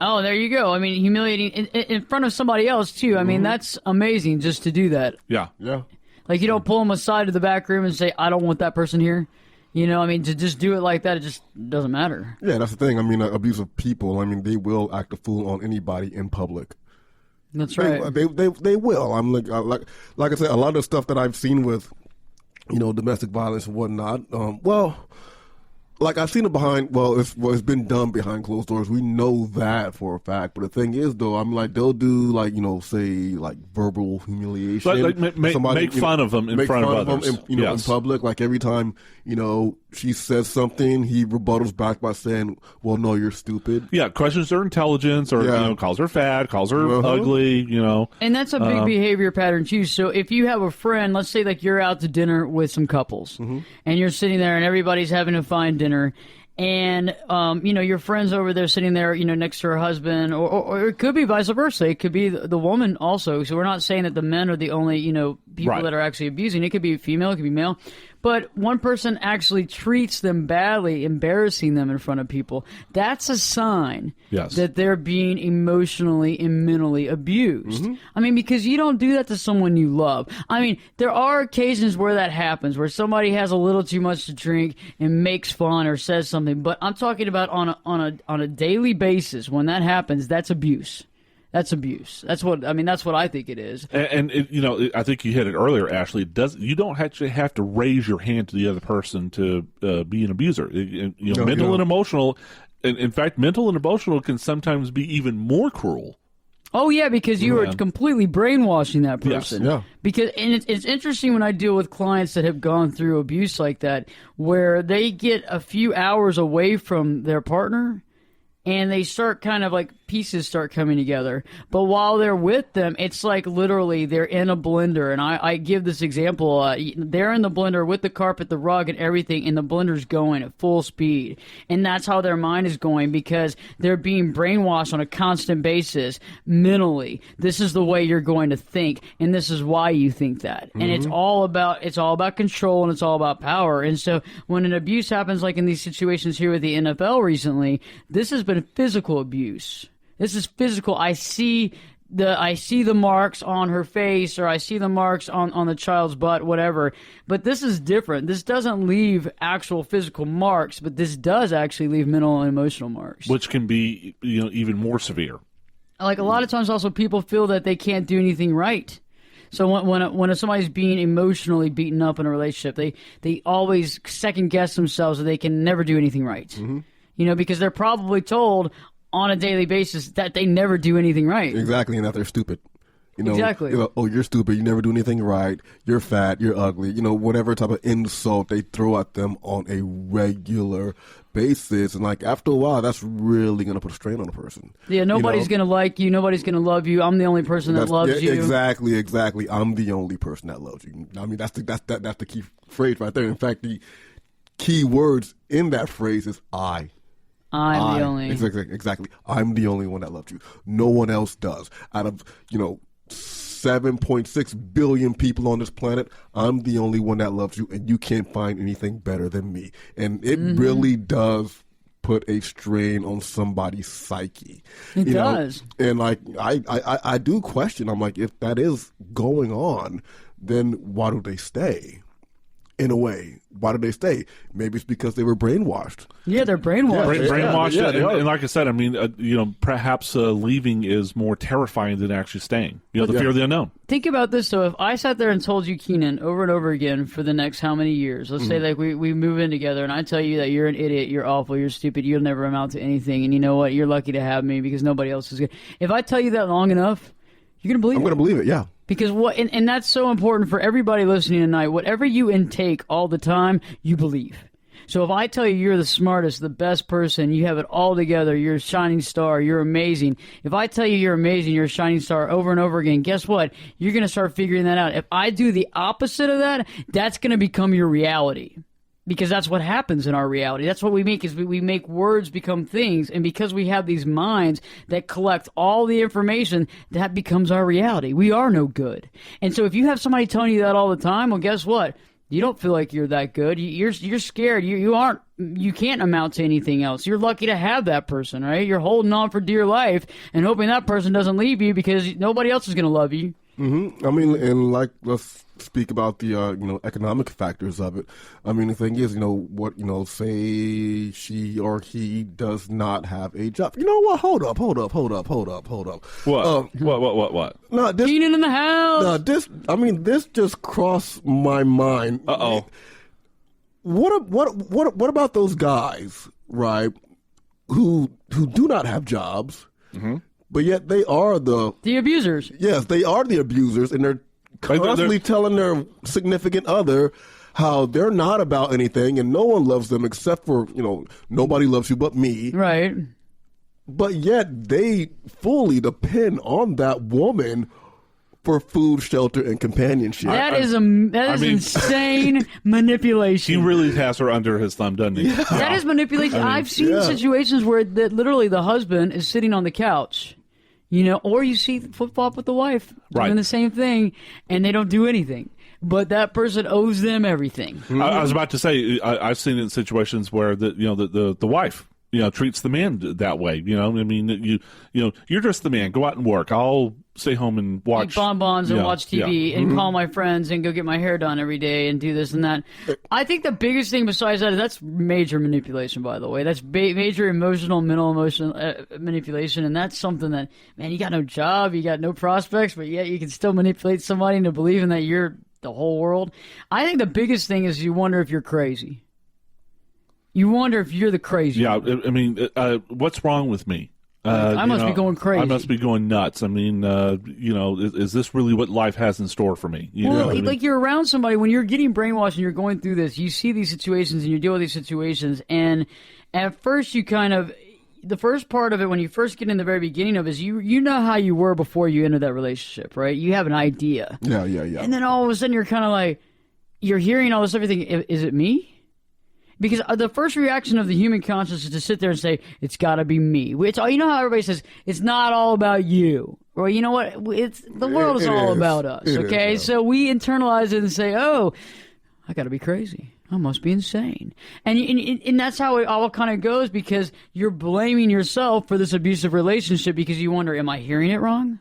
Oh, there you go. I mean, humiliating in front of somebody else, too. I mean, that's amazing just to do that. Yeah. Yeah. Like, you don't pull them aside to the back room and say, I don't want that person here. I mean, to just do it like that, it just doesn't matter. Yeah, that's the thing. I mean, abusive people, they will act a fool on anybody in public. That's right. They will. I'm like I said, a lot of the stuff that I've seen with, domestic violence and whatnot, I've seen it behind, it's been done behind closed doors. We know that for a fact. But the thing is, though, they'll do, say, verbal humiliation. Make fun of them in front of others. In public. Like, every time, she says something, he rebuttals back by saying, well, no, you're stupid. Yeah, questions her intelligence or, calls her fat, calls her ugly, And that's a big behavior pattern, too. So if you have a friend, let's say, you're out to dinner with some couples, and you're sitting there and everybody's having a fine dinner, and your friend's over there sitting there, next to her husband, or it could be vice versa. It could be the woman also. So we're not saying that the men are the only people that are actually abusing. It could be female, it could be male. But one person actually treats them badly, embarrassing them in front of people. That's a sign that they're being emotionally and mentally abused. I mean, because you don't do that to someone you love. I mean, there are occasions where that happens, where somebody has a little too much to drink and makes fun or says something. But I'm talking about on a daily basis. When that happens, that's abuse. That's abuse. That's what I think it is. And I think you hit it earlier, Ashley. You don't actually have to raise your hand to the other person to be an abuser. Mental and emotional. In fact, mental and emotional can sometimes be even more cruel. Oh yeah, because you are completely brainwashing that person. Yes. Yeah. Because it's interesting when I deal with clients that have gone through abuse like that, where they get a few hours away from their partner, and they start kind of pieces start coming together. But while they're with them, it's like literally they're in a blender. And I give this example. They're in the blender with the carpet, the rug, and everything, and the blender's going at full speed. And that's how their mind is going, because they're being brainwashed on a constant basis mentally. This is the way you're going to think, and this is why you think that. And it's all about control, and it's all about power. And so when an abuse happens, like in these situations here with the NFL recently, this has been physical abuse. This is physical. I see the marks on her face, or I see the marks on the child's butt, whatever. But this is different. This doesn't leave actual physical marks, but this does actually leave mental and emotional marks, which can be, even more severe. Like a lot of times, also people feel that they can't do anything right. So when somebody's being emotionally beaten up in a relationship, they always second guess themselves that they can never do anything right. Because they're probably told on a daily basis that they never do anything right. Exactly, and that they're stupid. Exactly. Oh, you're stupid. You never do anything right. You're fat. You're ugly. Whatever type of insult they throw at them on a regular basis. And after a while, that's really going to put a strain on a person. Yeah, nobody's going to like you. Nobody's going to love you. I'm the only person that loves you. Exactly. I'm the only person that loves you. I mean, that's the key phrase right there. In fact, the key words in that phrase is I. I'm the only. Exactly. I'm the only one that loves you. No one else does. Out of, 7.6 billion people on this planet, I'm the only one that loves you, and you can't find anything better than me. And it really does put a strain on somebody's psyche. It does. And I do question, I'm like, if that is going on, then why do they stay? In a way, why did they stay? Maybe it's because they were brainwashed. Yeah, they're brainwashed. Brainwashed. Yeah, and like I said, I mean, perhaps leaving is more terrifying than actually staying. The fear of the unknown. Think about this, though. If I sat there and told you, Keenan, over and over again for the next how many years, let's say we move in together, and I tell you that you're an idiot, you're awful, you're stupid, you'll never amount to anything, and you know what? You're lucky to have me because nobody else is good. If I tell you that long enough, you're going to believe it. I'm going to believe it, yeah. Because and that's so important for everybody listening tonight. Whatever you intake all the time, you believe. So if I tell you you're the smartest, the best person, you have it all together, you're a shining star, you're amazing. If I tell you you're amazing, you're a shining star over and over again, guess what? You're going to start figuring that out. If I do the opposite of that, that's going to become your reality. Because that's what happens in our reality. That's what we make, is we make words become things. And because we have these minds that collect all the information, that becomes our reality. We are no good. And so if you have somebody telling you that all the time, well, guess what? You don't feel like you're that good. You're scared. You can't amount to anything else. You're lucky to have that person, right? You're holding on for dear life and hoping that person doesn't leave you because nobody else is going to love you. Mm-hmm. I mean, and let's speak about the economic factors of it. I mean, the thing is, say she or he does not have a job. You know what? Hold up. What? No, Keenan in the house. No, this just crossed my mind. Uh-oh. What about those guys, right? Who do not have jobs? Mm-hmm. But yet they are the abusers. Yes, they are the abusers, and they're constantly telling their significant other how they're not about anything, and no one loves them except for, nobody loves you but me. Right. But yet they fully depend on that woman for food, shelter, and companionship. That is insane manipulation. He really has her under his thumb, doesn't he? Yeah. That is manipulation. I've seen situations where literally the husband is sitting on the couch, or you see flip-flop with the wife doing the same thing, and they don't do anything. But that person owes them everything. Mm-hmm. I was about to say, I've seen it in situations where the wife treats the man that way. I mean, you're just the man. Go out and work. I'll stay home and watch eat bonbons and watch TV and call my friends and go get my hair done every day and do this and that. I think the biggest thing besides that, that's major manipulation, by the way. That's major mental manipulation, and that's something that, man, you got no job, you got no prospects, but yet you can still manipulate somebody into believing that you're the whole world. I think the biggest thing is you wonder if you're crazy. You wonder if you're the crazy. Yeah, I mean, what's wrong with me? I must be going crazy. I must be going nuts. I mean, is this really what life has in store for me? You're around somebody when you're getting brainwashed and you're going through this. You see these situations and you deal with these situations, and at first you kind of the first part of it, when you first get in the very beginning of it, is you know how you were before you entered that relationship, right? You have an idea. Yeah. And then all of a sudden you're kind of like, you're hearing all this everything. Is it me? Because the first reaction of the human conscience is to sit there and say, it's got to be me. You know how everybody says, it's not all about you. Well, you know what? The world is all about us, okay? So we internalize it and say, oh, I got to be crazy. I must be insane. And that's how it all kind of goes, because you're blaming yourself for this abusive relationship because you wonder, am I hearing it wrong?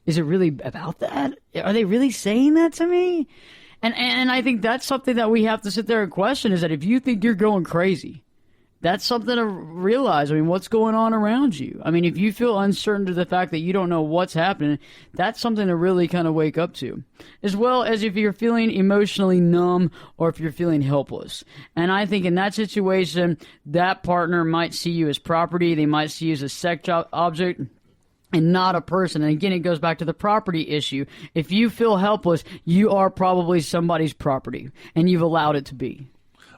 Is it really about that? Are they really saying that to me? And I think that's something that we have to sit there and question, is that if you think you're going crazy, that's something to realize. I mean, what's going on around you? I mean, if you feel uncertain to the fact that you don't know what's happening, that's something to really kind of wake up to. As well as if you're feeling emotionally numb or if you're feeling helpless. And I think in that situation, that partner might see you as property. They might see you as a sex object and not a person. And again, it goes back to the property issue. If you feel helpless, you are probably somebody's property, and you've allowed it to be.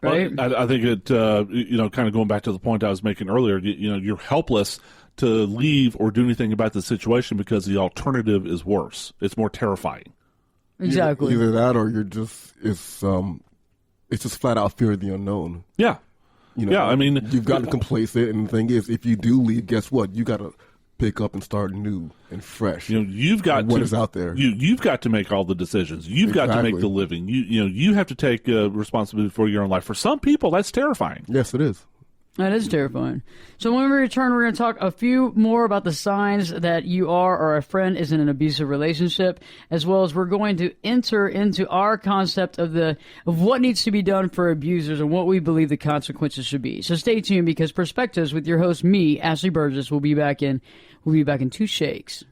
Right? Well, I think it, kind of going back to the point I was making earlier, you're helpless to leave or do anything about the situation because the alternative is worse. It's more terrifying. Exactly. Either that, or it's just flat out fear of the unknown. Yeah. I mean, you've gotten complacent, and the thing is, if you do leave, guess what? You got to pick up and start new and fresh. You've got what is out there. You've got to make all the decisions. You've got to make the living. You have to take responsibility for your own life. For some people, that's terrifying. Yes, it is. That is terrifying. So when we return, we're going to talk a few more about the signs that you are or a friend is in an abusive relationship, as well as we're going to enter into our concept of what needs to be done for abusers and what we believe the consequences should be. So stay tuned, because Perspectives with your host, me, Ashley Berges, will be back in 2 shakes.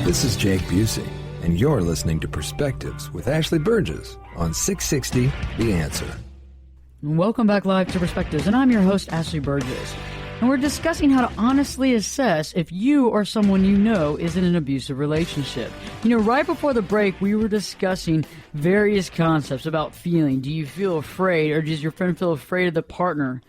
This is Jake Busey, and you're listening to Perspectives with Ashley Berges on 660 The Answer. Welcome back live to Perspectives, and I'm your host, Ashley Berges. And we're discussing how to honestly assess if you or someone you know is in an abusive relationship. Right before the break, we were discussing various concepts about feeling. Do you feel afraid, or does your friend feel afraid of the partner?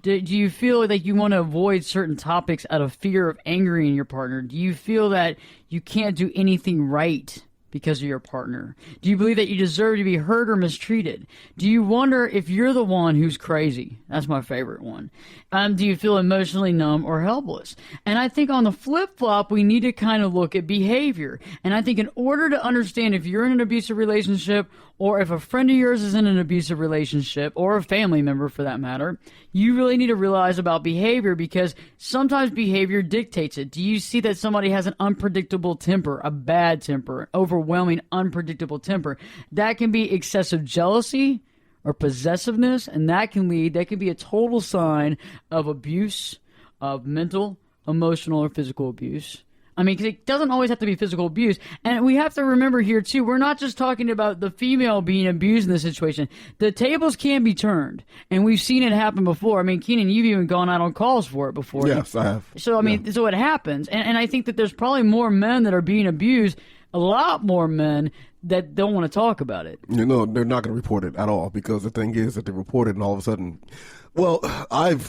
Do you feel that you want to avoid certain topics out of fear of angering your partner? Do you feel that you can't do anything right because of your partner? Do you believe that you deserve to be hurt or mistreated? Do you wonder if you're the one who's crazy? That's my favorite one. Do you feel emotionally numb or helpless? And I think on the flip-flop, we need to kind of look at behavior. And I think in order to understand if you're in an abusive relationship, or if a friend of yours is in an abusive relationship, or a family member for that matter, you really need to realize about behavior, because sometimes behavior dictates it. Do you see that somebody has an unpredictable temper, a bad temper, an overwhelming, unpredictable temper? That can be excessive jealousy or possessiveness, and that can be a total sign of abuse, of mental, emotional, or physical abuse. I mean, because it doesn't always have to be physical abuse. And we have to remember here, too, we're not just talking about the female being abused in this situation. The tables can be turned, and we've seen it happen before. I mean, Keenan, you've even gone out on calls for it before. Yes, I have. So, I mean, so it happens. And I think that there's probably more men that are being abused, a lot more men that don't want to talk about it. They're not going to report it at all, because the thing is that they report it, and all of a sudden, well, I've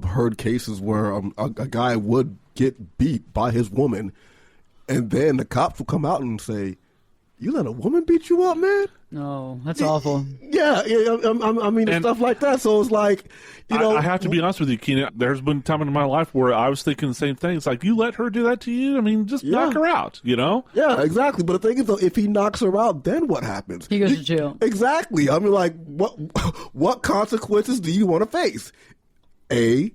heard cases where a guy would get beat by his woman, and then the cops will come out and say, "You let a woman beat you up, man?" No, that's awful. Yeah, I mean, and stuff like that. So it's like, I have to be honest with you, Keenan. There's been time in my life where I was thinking the same thing. It's like, you let her do that to you? I mean, just knock her out, Yeah, exactly. But the thing is, though, if he knocks her out, then what happens? He goes to jail. Exactly. I mean, like, what consequences do you want to face? A,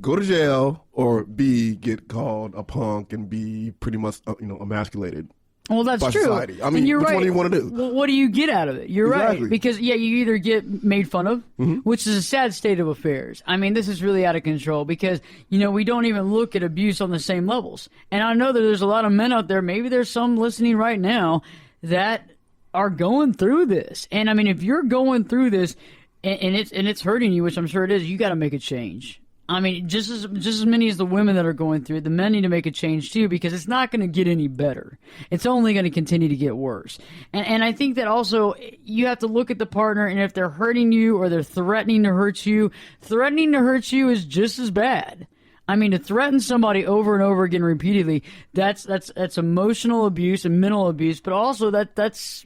go to jail, or B, get called a punk and be pretty much, emasculated. Well, that's true. Society. I mean, and you're which right. one do you want to do? Well, what do you get out of it? You're exactly. right. Because, you either get made fun of, which is a sad state of affairs. I mean, this is really out of control because, we don't even look at abuse on the same levels. And I know that there's a lot of men out there, maybe there's some listening right now, that are going through this. And, I mean, if you're going through this and it's hurting you, which I'm sure it is, you got to make a change. I mean, just as many as the women that are going through it, the men need to make a change too, because it's not going to get any better. It's only going to continue to get worse. And I think that also you have to look at the partner, and if they're hurting you or they're threatening to hurt you is just as bad. I mean, to threaten somebody over and over again repeatedly, that's emotional abuse and mental abuse, but also that's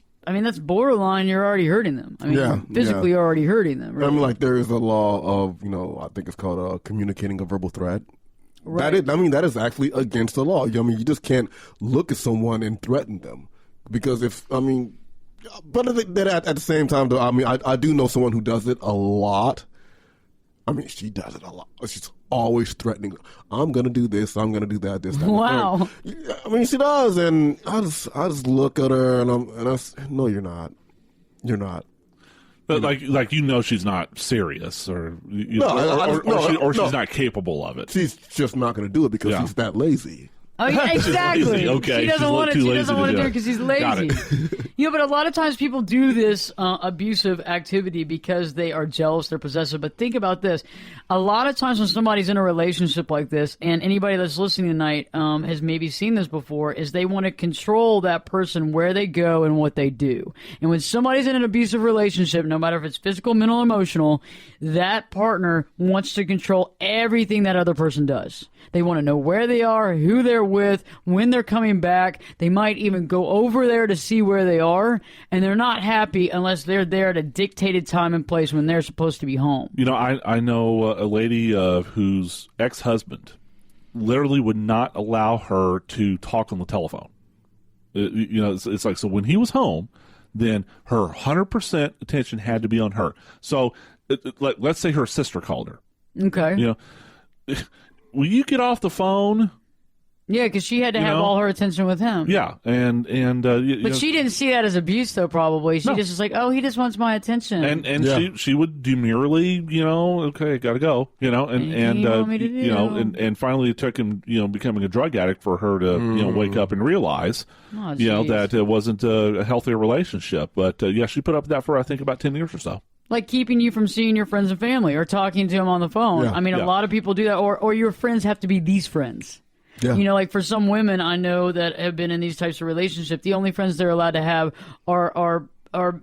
borderline. You're already hurting them. I mean, physically already hurting them. Really. I mean, like there is a law of, I think it's called communicating a verbal threat. Right. That is actually against the law. I mean, you just can't look at someone and threaten them because but at the same time, though, I mean, I do know someone who does it a lot. I mean, she does it a lot. She's always threatening. I'm going to do this. I'm going to do that. This. That. Wow. I mean, she does, and I just look at her, and I say, no, you're not. You're not. But she's not serious, or she's not capable of it. She's just not going to do it because she's that lazy. Oh, yeah, exactly. Okay, she doesn't want to do it do because she's lazy. But a lot of times people do this abusive activity because they are jealous, they're possessive. But think about this. A lot of times when somebody's in a relationship like this, and anybody that's listening tonight has maybe seen this before, is they want to control that person, where they go and what they do. And when somebody's in an abusive relationship, no matter if it's physical, mental, emotional, that partner wants to control everything that other person does. They want to know where they are, who they're with, when they're coming back. They might even go over there to see where they are, and they're not happy unless they're there at a dictated time and place when they're supposed to be home. I know a lady whose ex-husband literally would not allow her to talk on the telephone. It's like, so when he was home, then her 100% attention had to be on her. So let's say her sister called her. Okay. Will you get off the phone? Yeah, because she had to have all her attention with him. Yeah, and but she didn't see that as abuse, though. Probably she just was like, "Oh, he just wants my attention." And she would demurely, okay, gotta go, and finally it took him, becoming a drug addict for her to, wake up and realize, that it wasn't a healthier relationship. But she put up with that for I think about 10 years or so. Like keeping you from seeing your friends and family or talking to them on the phone. Yeah. I mean, a lot of people do that, or your friends have to be these friends. Yeah. Like for some women I know that have been in these types of relationships, the only friends they're allowed to have are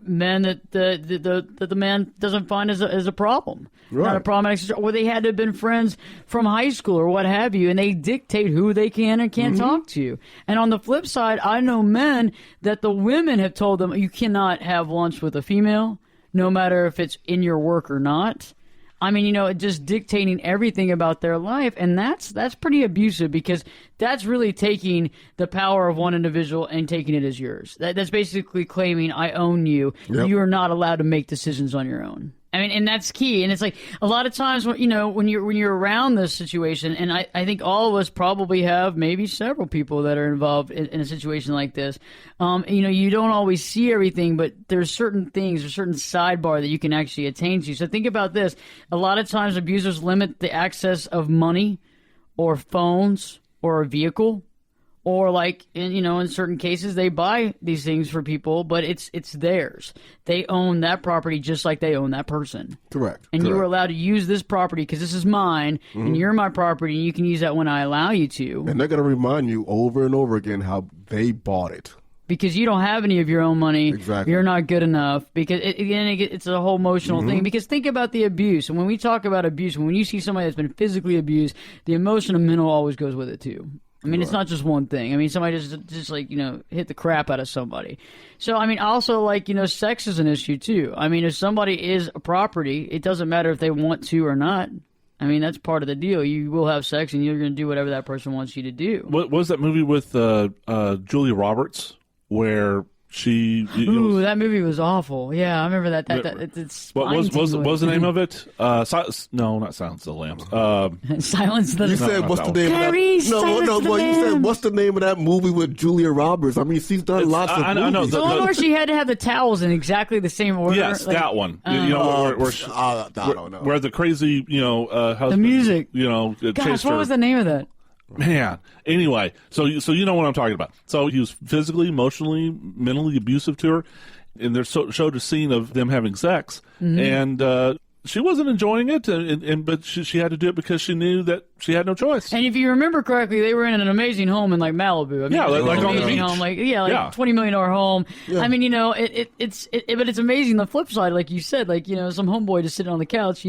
men that the man doesn't find as a problem. Right. Not a problem, or they had to have been friends from high school or what have you, and they dictate who they can and can't talk to. And on the flip side, I know men that the women have told them, you cannot have lunch with a female, no matter if it's in your work or not. I mean, just dictating everything about their life, and that's pretty abusive because that's really taking the power of one individual and taking it as yours. That's basically claiming, I own you. Yep. You are not allowed to make decisions on your own. I mean, and that's key. And it's like a lot of times, when you're around this situation, and I think all of us probably have maybe several people that are involved in a situation like this. You don't always see everything, but there's certain things, there's certain sidebar that you can actually attain to. So think about this. A lot of times abusers limit the access of money or phones or a vehicle. Or in certain cases, they buy these things for people, but it's theirs. They own that property just like they own that person. Correct. And you are allowed to use this property because this is mine, and you're my property, and you can use that when I allow you to. And they're going to remind you over and over again how they bought it. Because you don't have any of your own money. Exactly. You're not good enough. Because, it's a whole emotional thing. Because think about the abuse. And when we talk about abuse, when you see somebody that's been physically abused, the emotional and mental always goes with it, too. I mean, it's not just one thing. I mean, somebody just hit the crap out of somebody. So, I mean, also, sex is an issue, too. I mean, if somebody is a property, it doesn't matter if they want to or not. I mean, that's part of the deal. You will have sex, and you're going to do whatever that person wants you to do. What was that movie with Julia Roberts where she... that movie was awful. Yeah, I remember that. What was the name of it? No, not Silence of the Lambs. Silence the Lambs. You said, what's the name of that? You said, what's the name of that movie with Julia Roberts? I mean, she's done lots of movies. I know. The one where she had to have the towels in exactly the same order. Yes, that one. I don't know. Where the crazy, husband... The music. Gosh, what was the name of that? Man. Anyway, so you know what I'm talking about. So he was physically, emotionally, mentally abusive to her, and they showed a scene of them having sex, and she wasn't enjoying it, but she had to do it because she knew that she had no choice. And if you remember correctly, they were in an amazing home in like Malibu. I mean, Yeah, like an on the amazing beach. home, $20 million home. Yeah. I mean, but it's amazing. The flip side, like you said, some homeboy just sitting on the couch,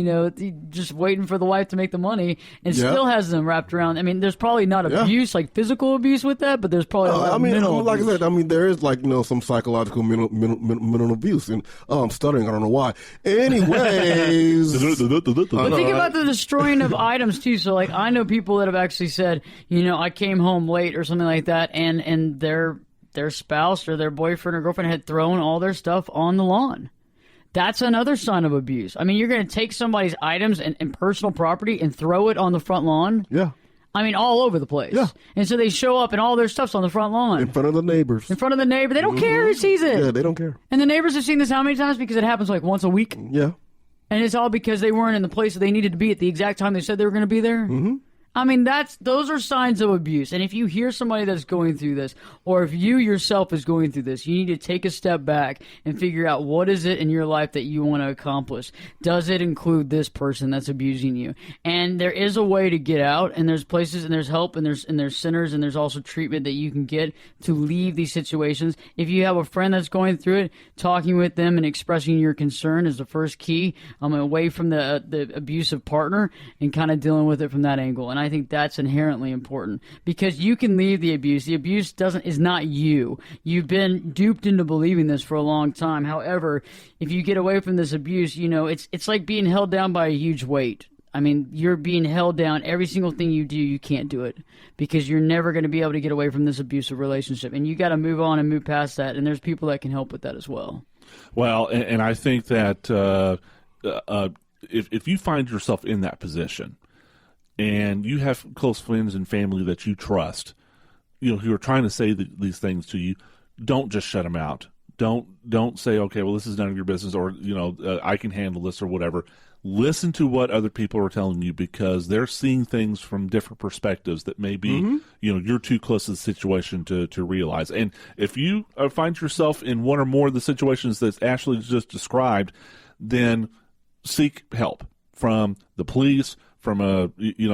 just waiting for the wife to make the money, and still has them wrapped around. I mean, there's probably not abuse, like physical abuse with that, but there's probably a lot of mental like abuse. I said, there is some psychological mental abuse, and I'm stuttering. I don't know why. Anyways, But think about the destroying of items too. So like I know people that have actually said, I came home late or something like that, and their spouse or their boyfriend or girlfriend had thrown all their stuff on the lawn. That's another sign of abuse. I mean, you're going to take somebody's items and personal property and throw it on the front lawn. yeah, I mean, all over the place. Yeah. And so they show up and all their stuff's on the front lawn. in front of the neighbors. In front of the neighbor. They don't care who sees it. Yeah, they don't care. And the neighbors have seen this how many times? Because it happens like once a week. Yeah. And it's all because they weren't in the place that they needed to be at the exact time they said they were going to be there. Mm-hmm. I mean, those are signs of abuse. And if you hear somebody that's going through this, or if you yourself is going through this, you need to take a step back and figure out what is it in your life that you want to accomplish. Does it include this person that's abusing you? And there is a way to get out, and there's places, and there's help, and there's centers, and there's also treatment that you can get to leave these situations. If you have a friend that's going through it, talking with them and expressing your concern is the first key. Away from the abusive partner and kind of dealing with it from that angle. And I think that's inherently important because you can leave the abuse. The abuse is not you. You've been duped into believing this for a long time. However, if you get away from this abuse, it's like being held down by a huge weight. I mean, you're being held down. Every single thing you do, you can't do it because you're never going to be able to get away from this abusive relationship. And you got to move on and move past that. And there's people that can help with that as well. Well, and I think that if you find yourself in that position, and you have close friends and family that you trust, who are trying to say these things to you, don't just shut them out. Don't say, okay, well, this is none of your business, or I can handle this, or whatever. Listen to what other people are telling you because they're seeing things from different perspectives that maybe you're too close to the situation to realize. And if you find yourself in one or more of the situations that Ashley just described, then seek help from the police, from a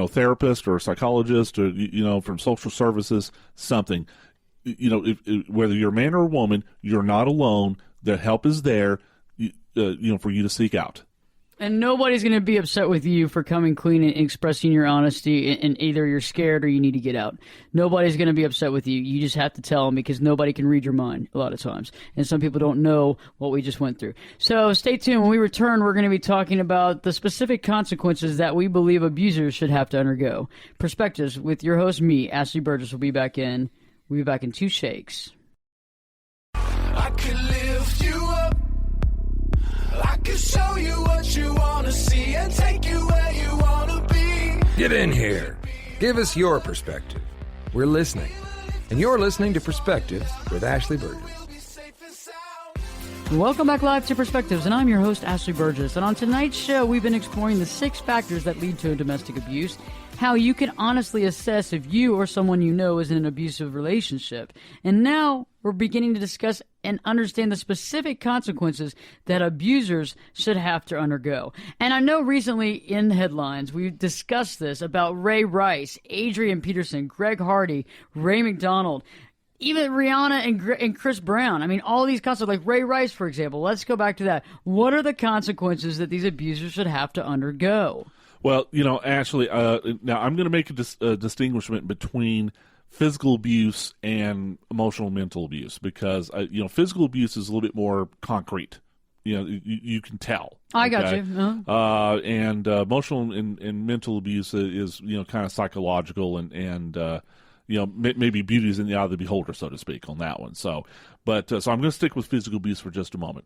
therapist or a psychologist, or from social services, something. Whether you're a man or a woman, you're not alone. The help is there, for you to seek out. And nobody's going to be upset with you for coming clean and expressing your honesty, and either you're scared or you need to get out. Nobody's going to be upset with you. You just have to tell them because nobody can read your mind a lot of times. And some people don't know what we just went through. So stay tuned. When we return, we're going to be talking about the specific consequences that we believe abusers should have to undergo. Perspectives with your host, me, Ashley Berges, will be back in. We'll be back in 2 shakes. I can lift you up. I can show you what you want to see and take you where you want to be. Get in here. Give us your perspective. We're listening. And you're listening to Perspectives with Ashley Berges. Welcome back live to Perspectives, and I'm your host, Ashley Berges. And on tonight's show, we've been exploring the 6 factors that lead to domestic abuse, how you can honestly assess if you or someone you know is in an abusive relationship. And now we're beginning to discuss and understand the specific consequences that abusers should have to undergo. And I know recently in the headlines, we've discussed this about Ray Rice, Adrian Peterson, Greg Hardy, Ray McDonald, even Rihanna and Chris Brown. I mean, all these consequences, like Ray Rice, for example. Let's go back to that. What are the consequences that these abusers should have to undergo? Well, Ashley, now I'm going to make a distinguishment between physical abuse and emotional mental abuse because, physical abuse is a little bit more concrete. You can tell. I got you. Uh-huh. And emotional and mental abuse is, kind of psychological and maybe beauty is in the eye of the beholder, so to speak, on that one. So I'm going to stick with physical abuse for just a moment.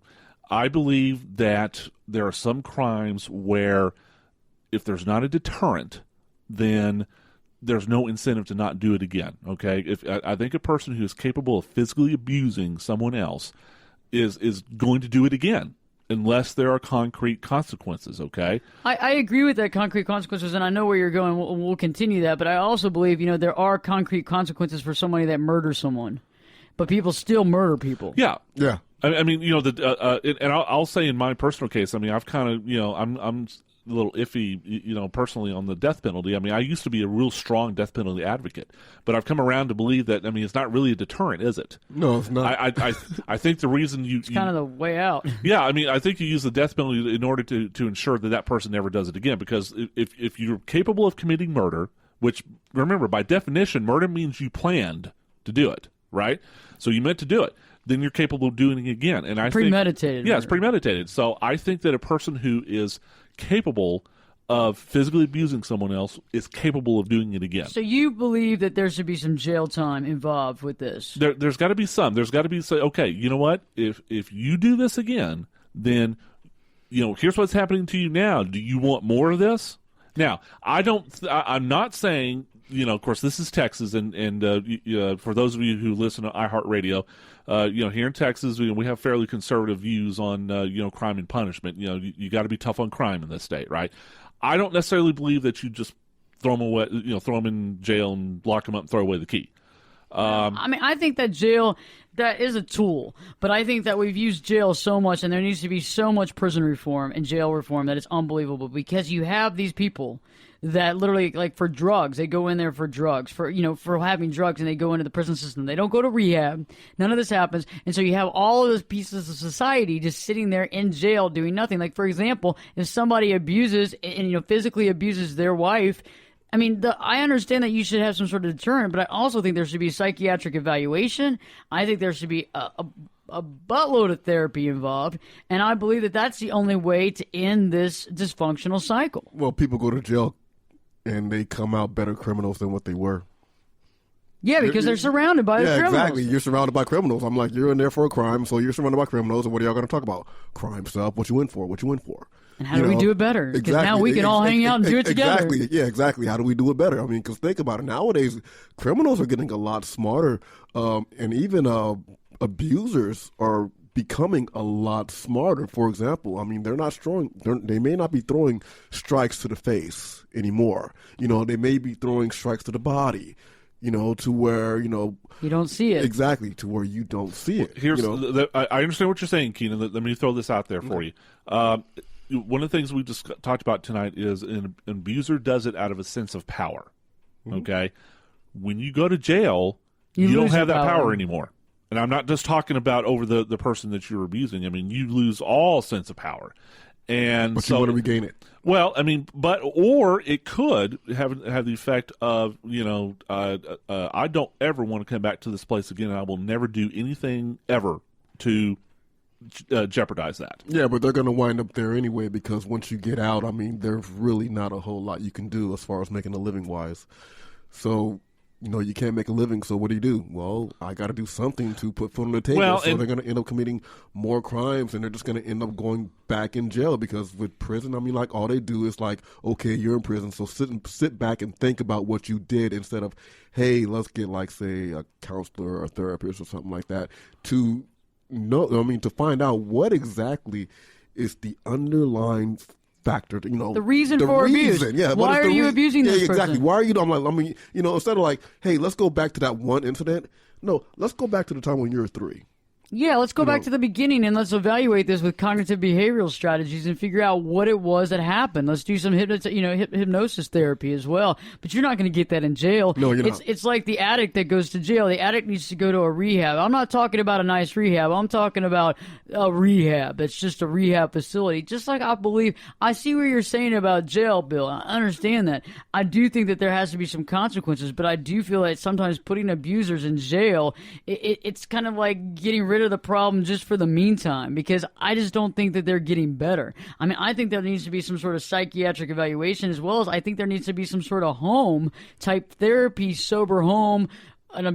I believe that there are some crimes where if there's not a deterrent, then there's no incentive to not do it again. Okay, I think a person who is capable of physically abusing someone else is going to do it again unless there are concrete consequences. Okay, I agree with that, concrete consequences, and I know where you're going. We'll continue that, but I also believe there are concrete consequences for somebody that murders someone, but people still murder people. Yeah. I mean, and I'll say in my personal case, I mean, I've kind of, I'm a little iffy, personally on the death penalty. I mean, I used to be a real strong death penalty advocate, but I've come around to believe that, I mean, it's not really a deterrent, is it? No, it's not. I think the reason it's kind of the way out. Yeah, I mean, I think you use the death penalty in order to ensure that person never does it again, because if you're capable of committing murder, which, remember, by definition, murder means you planned to do it, right? So you meant to do it. Then you're capable of doing it again. And I premeditated. Yeah, it's premeditated. So I think that a person who is capable of physically abusing someone else is capable of doing it again. So you believe that there should be some jail time involved with this? There's got to be some. There's got to be, say, okay, you know what? If you do this again, then, here's what's happening to you now. Do you want more of this? Now, I'm not saying, of course, this is Texas, and for those of you who listen to iHeartRadio, here in Texas, we have fairly conservative views on, crime and punishment. You got to be tough on crime in this state, right? I don't necessarily believe that you just throw them away, throw them in jail and lock them up and throw away the key. I mean, I think that jail, that is a tool, but I think that we've used jail so much, and there needs to be so much prison reform and jail reform that it's unbelievable, because you have these people that literally, like, for drugs, they go in there for drugs, for having drugs, and they go into the prison system. They don't go to rehab. None of this happens. And so you have all of those pieces of society just sitting there in jail doing nothing. Like, for example, if somebody abuses and physically abuses their wife, I mean, I understand that you should have some sort of deterrent, but I also think there should be psychiatric evaluation. I think there should be a buttload of therapy involved, and I believe that that's the only way to end this dysfunctional cycle. Well, people go to jail and they come out better criminals than what they were. Yeah, because they're surrounded by criminals. Yeah, exactly. You're surrounded by criminals. I'm like, you're in there for a crime, so you're surrounded by criminals, and what are y'all going to talk about? Crime stuff, what you in for, And how do we do it better? Because now we can all hang out and do it together. Exactly. Yeah, exactly. How do we do it better? I mean, because think about it. Nowadays, criminals are getting a lot smarter, and even abusers are becoming a lot smarter. For example, I mean, they may not be throwing strikes to the face anymore. They may be throwing strikes to the body, to where, you don't see it. Exactly, to where you don't see it. I understand what you're saying, Keenan. Let me throw this out there for you. One of the things we just talked about tonight is an abuser does it out of a sense of power. Okay? When you go to jail, you don't have that power anymore. And I'm not just talking about over the person that you're abusing. I mean, you lose all sense of power. But you want to regain it. Well, I mean, or it could have the effect of, I don't ever want to come back to this place again, and I will never do anything ever to jeopardize that. Yeah, but they're going to wind up there anyway, because once you get out, I mean, there's really not a whole lot you can do as far as making a living wise. So, you can't make a living, so what do? Well, I got to do something to put food on the table. So they're going to end up committing more crimes, and they're just going to end up going back in jail, because with prison, I mean, like, all they do is like, okay, you're in prison, so sit back and think about what you did, instead of, hey, let's get, like, say, a counselor or a therapist or something like that to find out what exactly is the underlying factor, the reason for abuse. Yeah, why are you abusing this person? Exactly. Why are you? I'm like, instead of like, hey, let's go back to that one incident. No, let's go back to the time when you were 3. Yeah, let's go back to the beginning and let's evaluate this with cognitive behavioral strategies and figure out what it was that happened. Let's do some hypnosis therapy as well. But you're not going to get that in jail. No, you're not. It's like the addict that goes to jail. The addict needs to go to a rehab. I'm not talking about a nice rehab. I'm talking about a rehab. It's just a rehab facility. Just like I see what you're saying about jail, Bill. I understand that. I do think that there has to be some consequences, but I do feel that sometimes putting abusers in jail, it's kind of like getting rid of the problem just for the meantime, because I just don't think that they're getting better. I mean, I think there needs to be some sort of psychiatric evaluation, as well as I think there needs to be some sort of home type therapy, sober home, an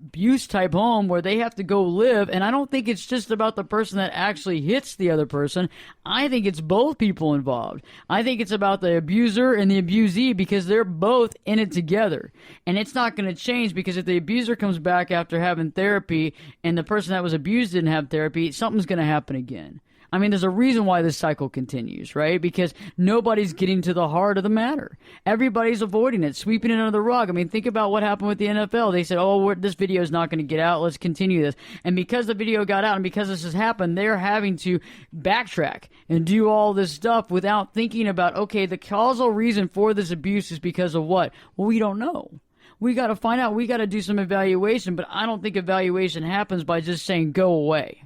abuse type home where they have to go live. And I don't think it's just about the person that actually hits the other person. I think it's both people involved. I think it's about the abuser and the abusee, because they're both in it together. And it's not going to change, because if the abuser comes back after having therapy and the person that was abused didn't have therapy, something's going to happen again. I mean, there's a reason why this cycle continues, right? Because nobody's getting to the heart of the matter. Everybody's avoiding it, sweeping it under the rug. I mean, think about what happened with the NFL. They said, this video is not going to get out. Let's continue this. And because the video got out and because this has happened, they're having to backtrack and do all this stuff without thinking about, okay, the causal reason for this abuse is because of what? Well, we don't know. We got to find out. We got to do some evaluation, but I don't think evaluation happens by just saying go away.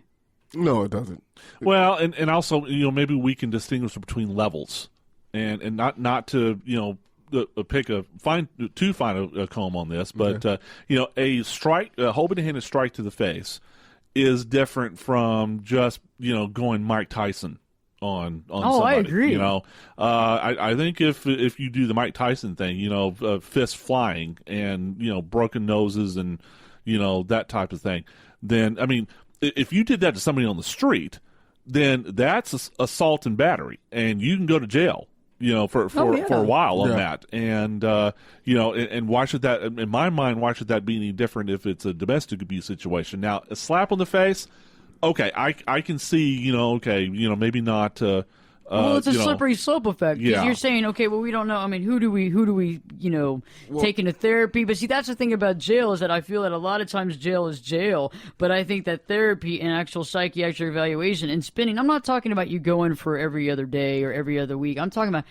No, it doesn't. Well, and also, maybe we can distinguish between levels, and not to find a comb on this, but a strike, a Hoban-handed strike to the face, is different from just going Mike Tyson on somebody. I agree. I think if you do the Mike Tyson thing, fists flying and broken noses and that type of thing, then I mean, if you did that to somebody on the street, then that's assault and battery, and you can go to jail, for a while on that. And and why should that? In my mind, why should that be any different if it's a domestic abuse situation? Now, a slap on the face, okay, I can see, maybe not. Well, it's a slippery slope effect because you're saying, okay, well, we don't know. I mean, who do we take into therapy? But see, that's the thing about jail is that I feel that a lot of times jail is jail, but I think that therapy and actual psychiatric evaluation and spinning. I'm not talking about you going for every other day or every other week. I'm talking about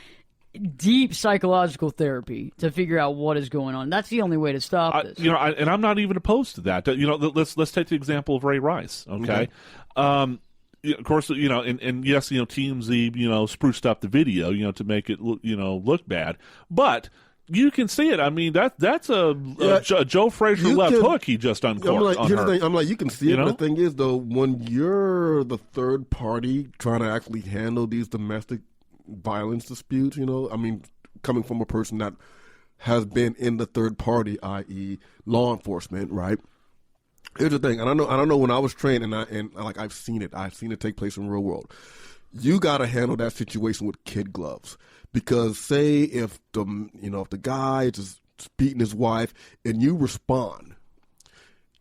deep psychological therapy to figure out what is going on. That's the only way to stop this. And I'm not even opposed to that. Let's take the example of Ray Rice. Okay. Of course, and yes, TMZ, spruced up the video, to make it look bad, but you can see it. I mean, that's a Joe Frazier left hook he just uncorked. Here's the thing. I'm like, you can see it. But the thing is, though, when you're the third party trying to actually handle these domestic violence disputes, I mean, coming from a person that has been in the third party, i.e., law enforcement, right? Here's the thing, and I know when I was trained, I've seen it take place in the real world. You got to handle that situation with kid gloves, because say if the guy is just beating his wife and you respond,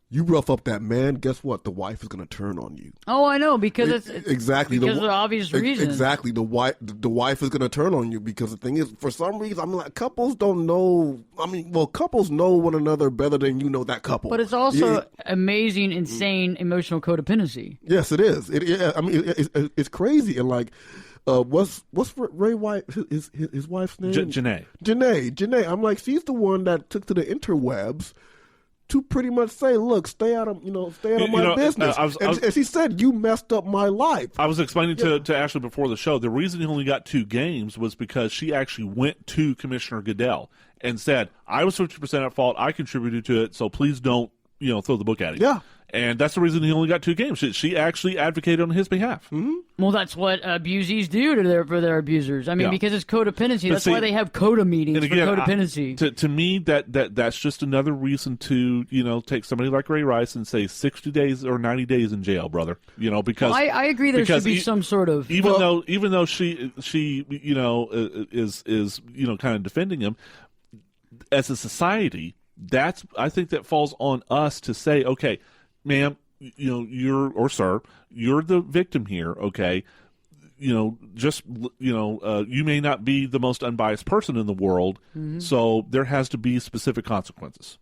you rough up that man. Guess what? The wife is going to turn on you. Oh, I know, because it's exactly because of obvious reasons. Exactly, the wife is going to turn on you because the thing is, for some reason, I mean, like, couples don't know. I mean, well, couples know one another better than you know that couple. But it's also amazing, insane emotional codependency. Yes, it is. I mean, it's crazy, and like. What's Ray White his wife's name? Janae. I'm like, she's the one that took to the interwebs to pretty much say, look, stay out of my business. And she said, you messed up my life. I was explaining to Ashley before the show, the reason he only got 2 games was because she actually went to Commissioner Goodell and said, I was 50% at fault. I contributed to it, so please don't throw the book at him. Yeah. And that's the reason he only got 2 games. She actually advocated on his behalf. Mm-hmm. Well, that's what abusees do for their abusers. I mean, because it's codependency. That's why they have CODA meetings for codependency. To me, that's just another reason to take somebody like Ray Rice and say 60 days or 90 days in jail, brother. Because I agree there should be some sort of even though she is kind of defending him as a society. I think that falls on us to say, okay, ma'am, sir, you're the victim here, okay? You may not be the most unbiased person in the world, so there has to be specific consequences.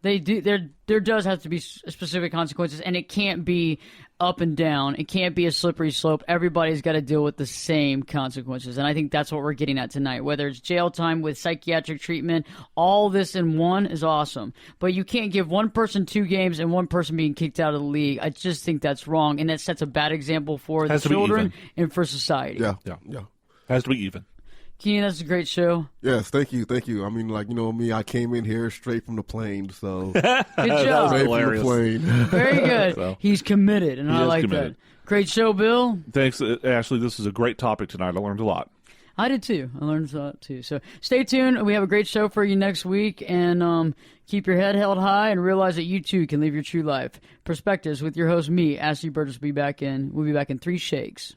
They do. There does have to be specific consequences, and it can't be up and down. It can't be a slippery slope. Everybody's got to deal with the same consequences, and I think that's what we're getting at tonight. Whether it's jail time with psychiatric treatment, all this in one is awesome. But you can't give one person 2 games and one person being kicked out of the league. I just think that's wrong, and that sets a bad example for the children and for society. Yeah. Has to be even. Keenan, that's a great show. Yes, thank you. I mean, like, me, I came in here straight from the plane, so. Good job. That was hilarious. From the plane. Very good. So, he's committed, and I like that. Great show, Bill. Thanks, Ashley. This is a great topic tonight. I learned a lot. I did, too. I learned a lot, too. So stay tuned. We have a great show for you next week, and keep your head held high and realize that you, too, can live your true life. Perspectives with your host, me, Ashley Berges, will be back in 3 shakes.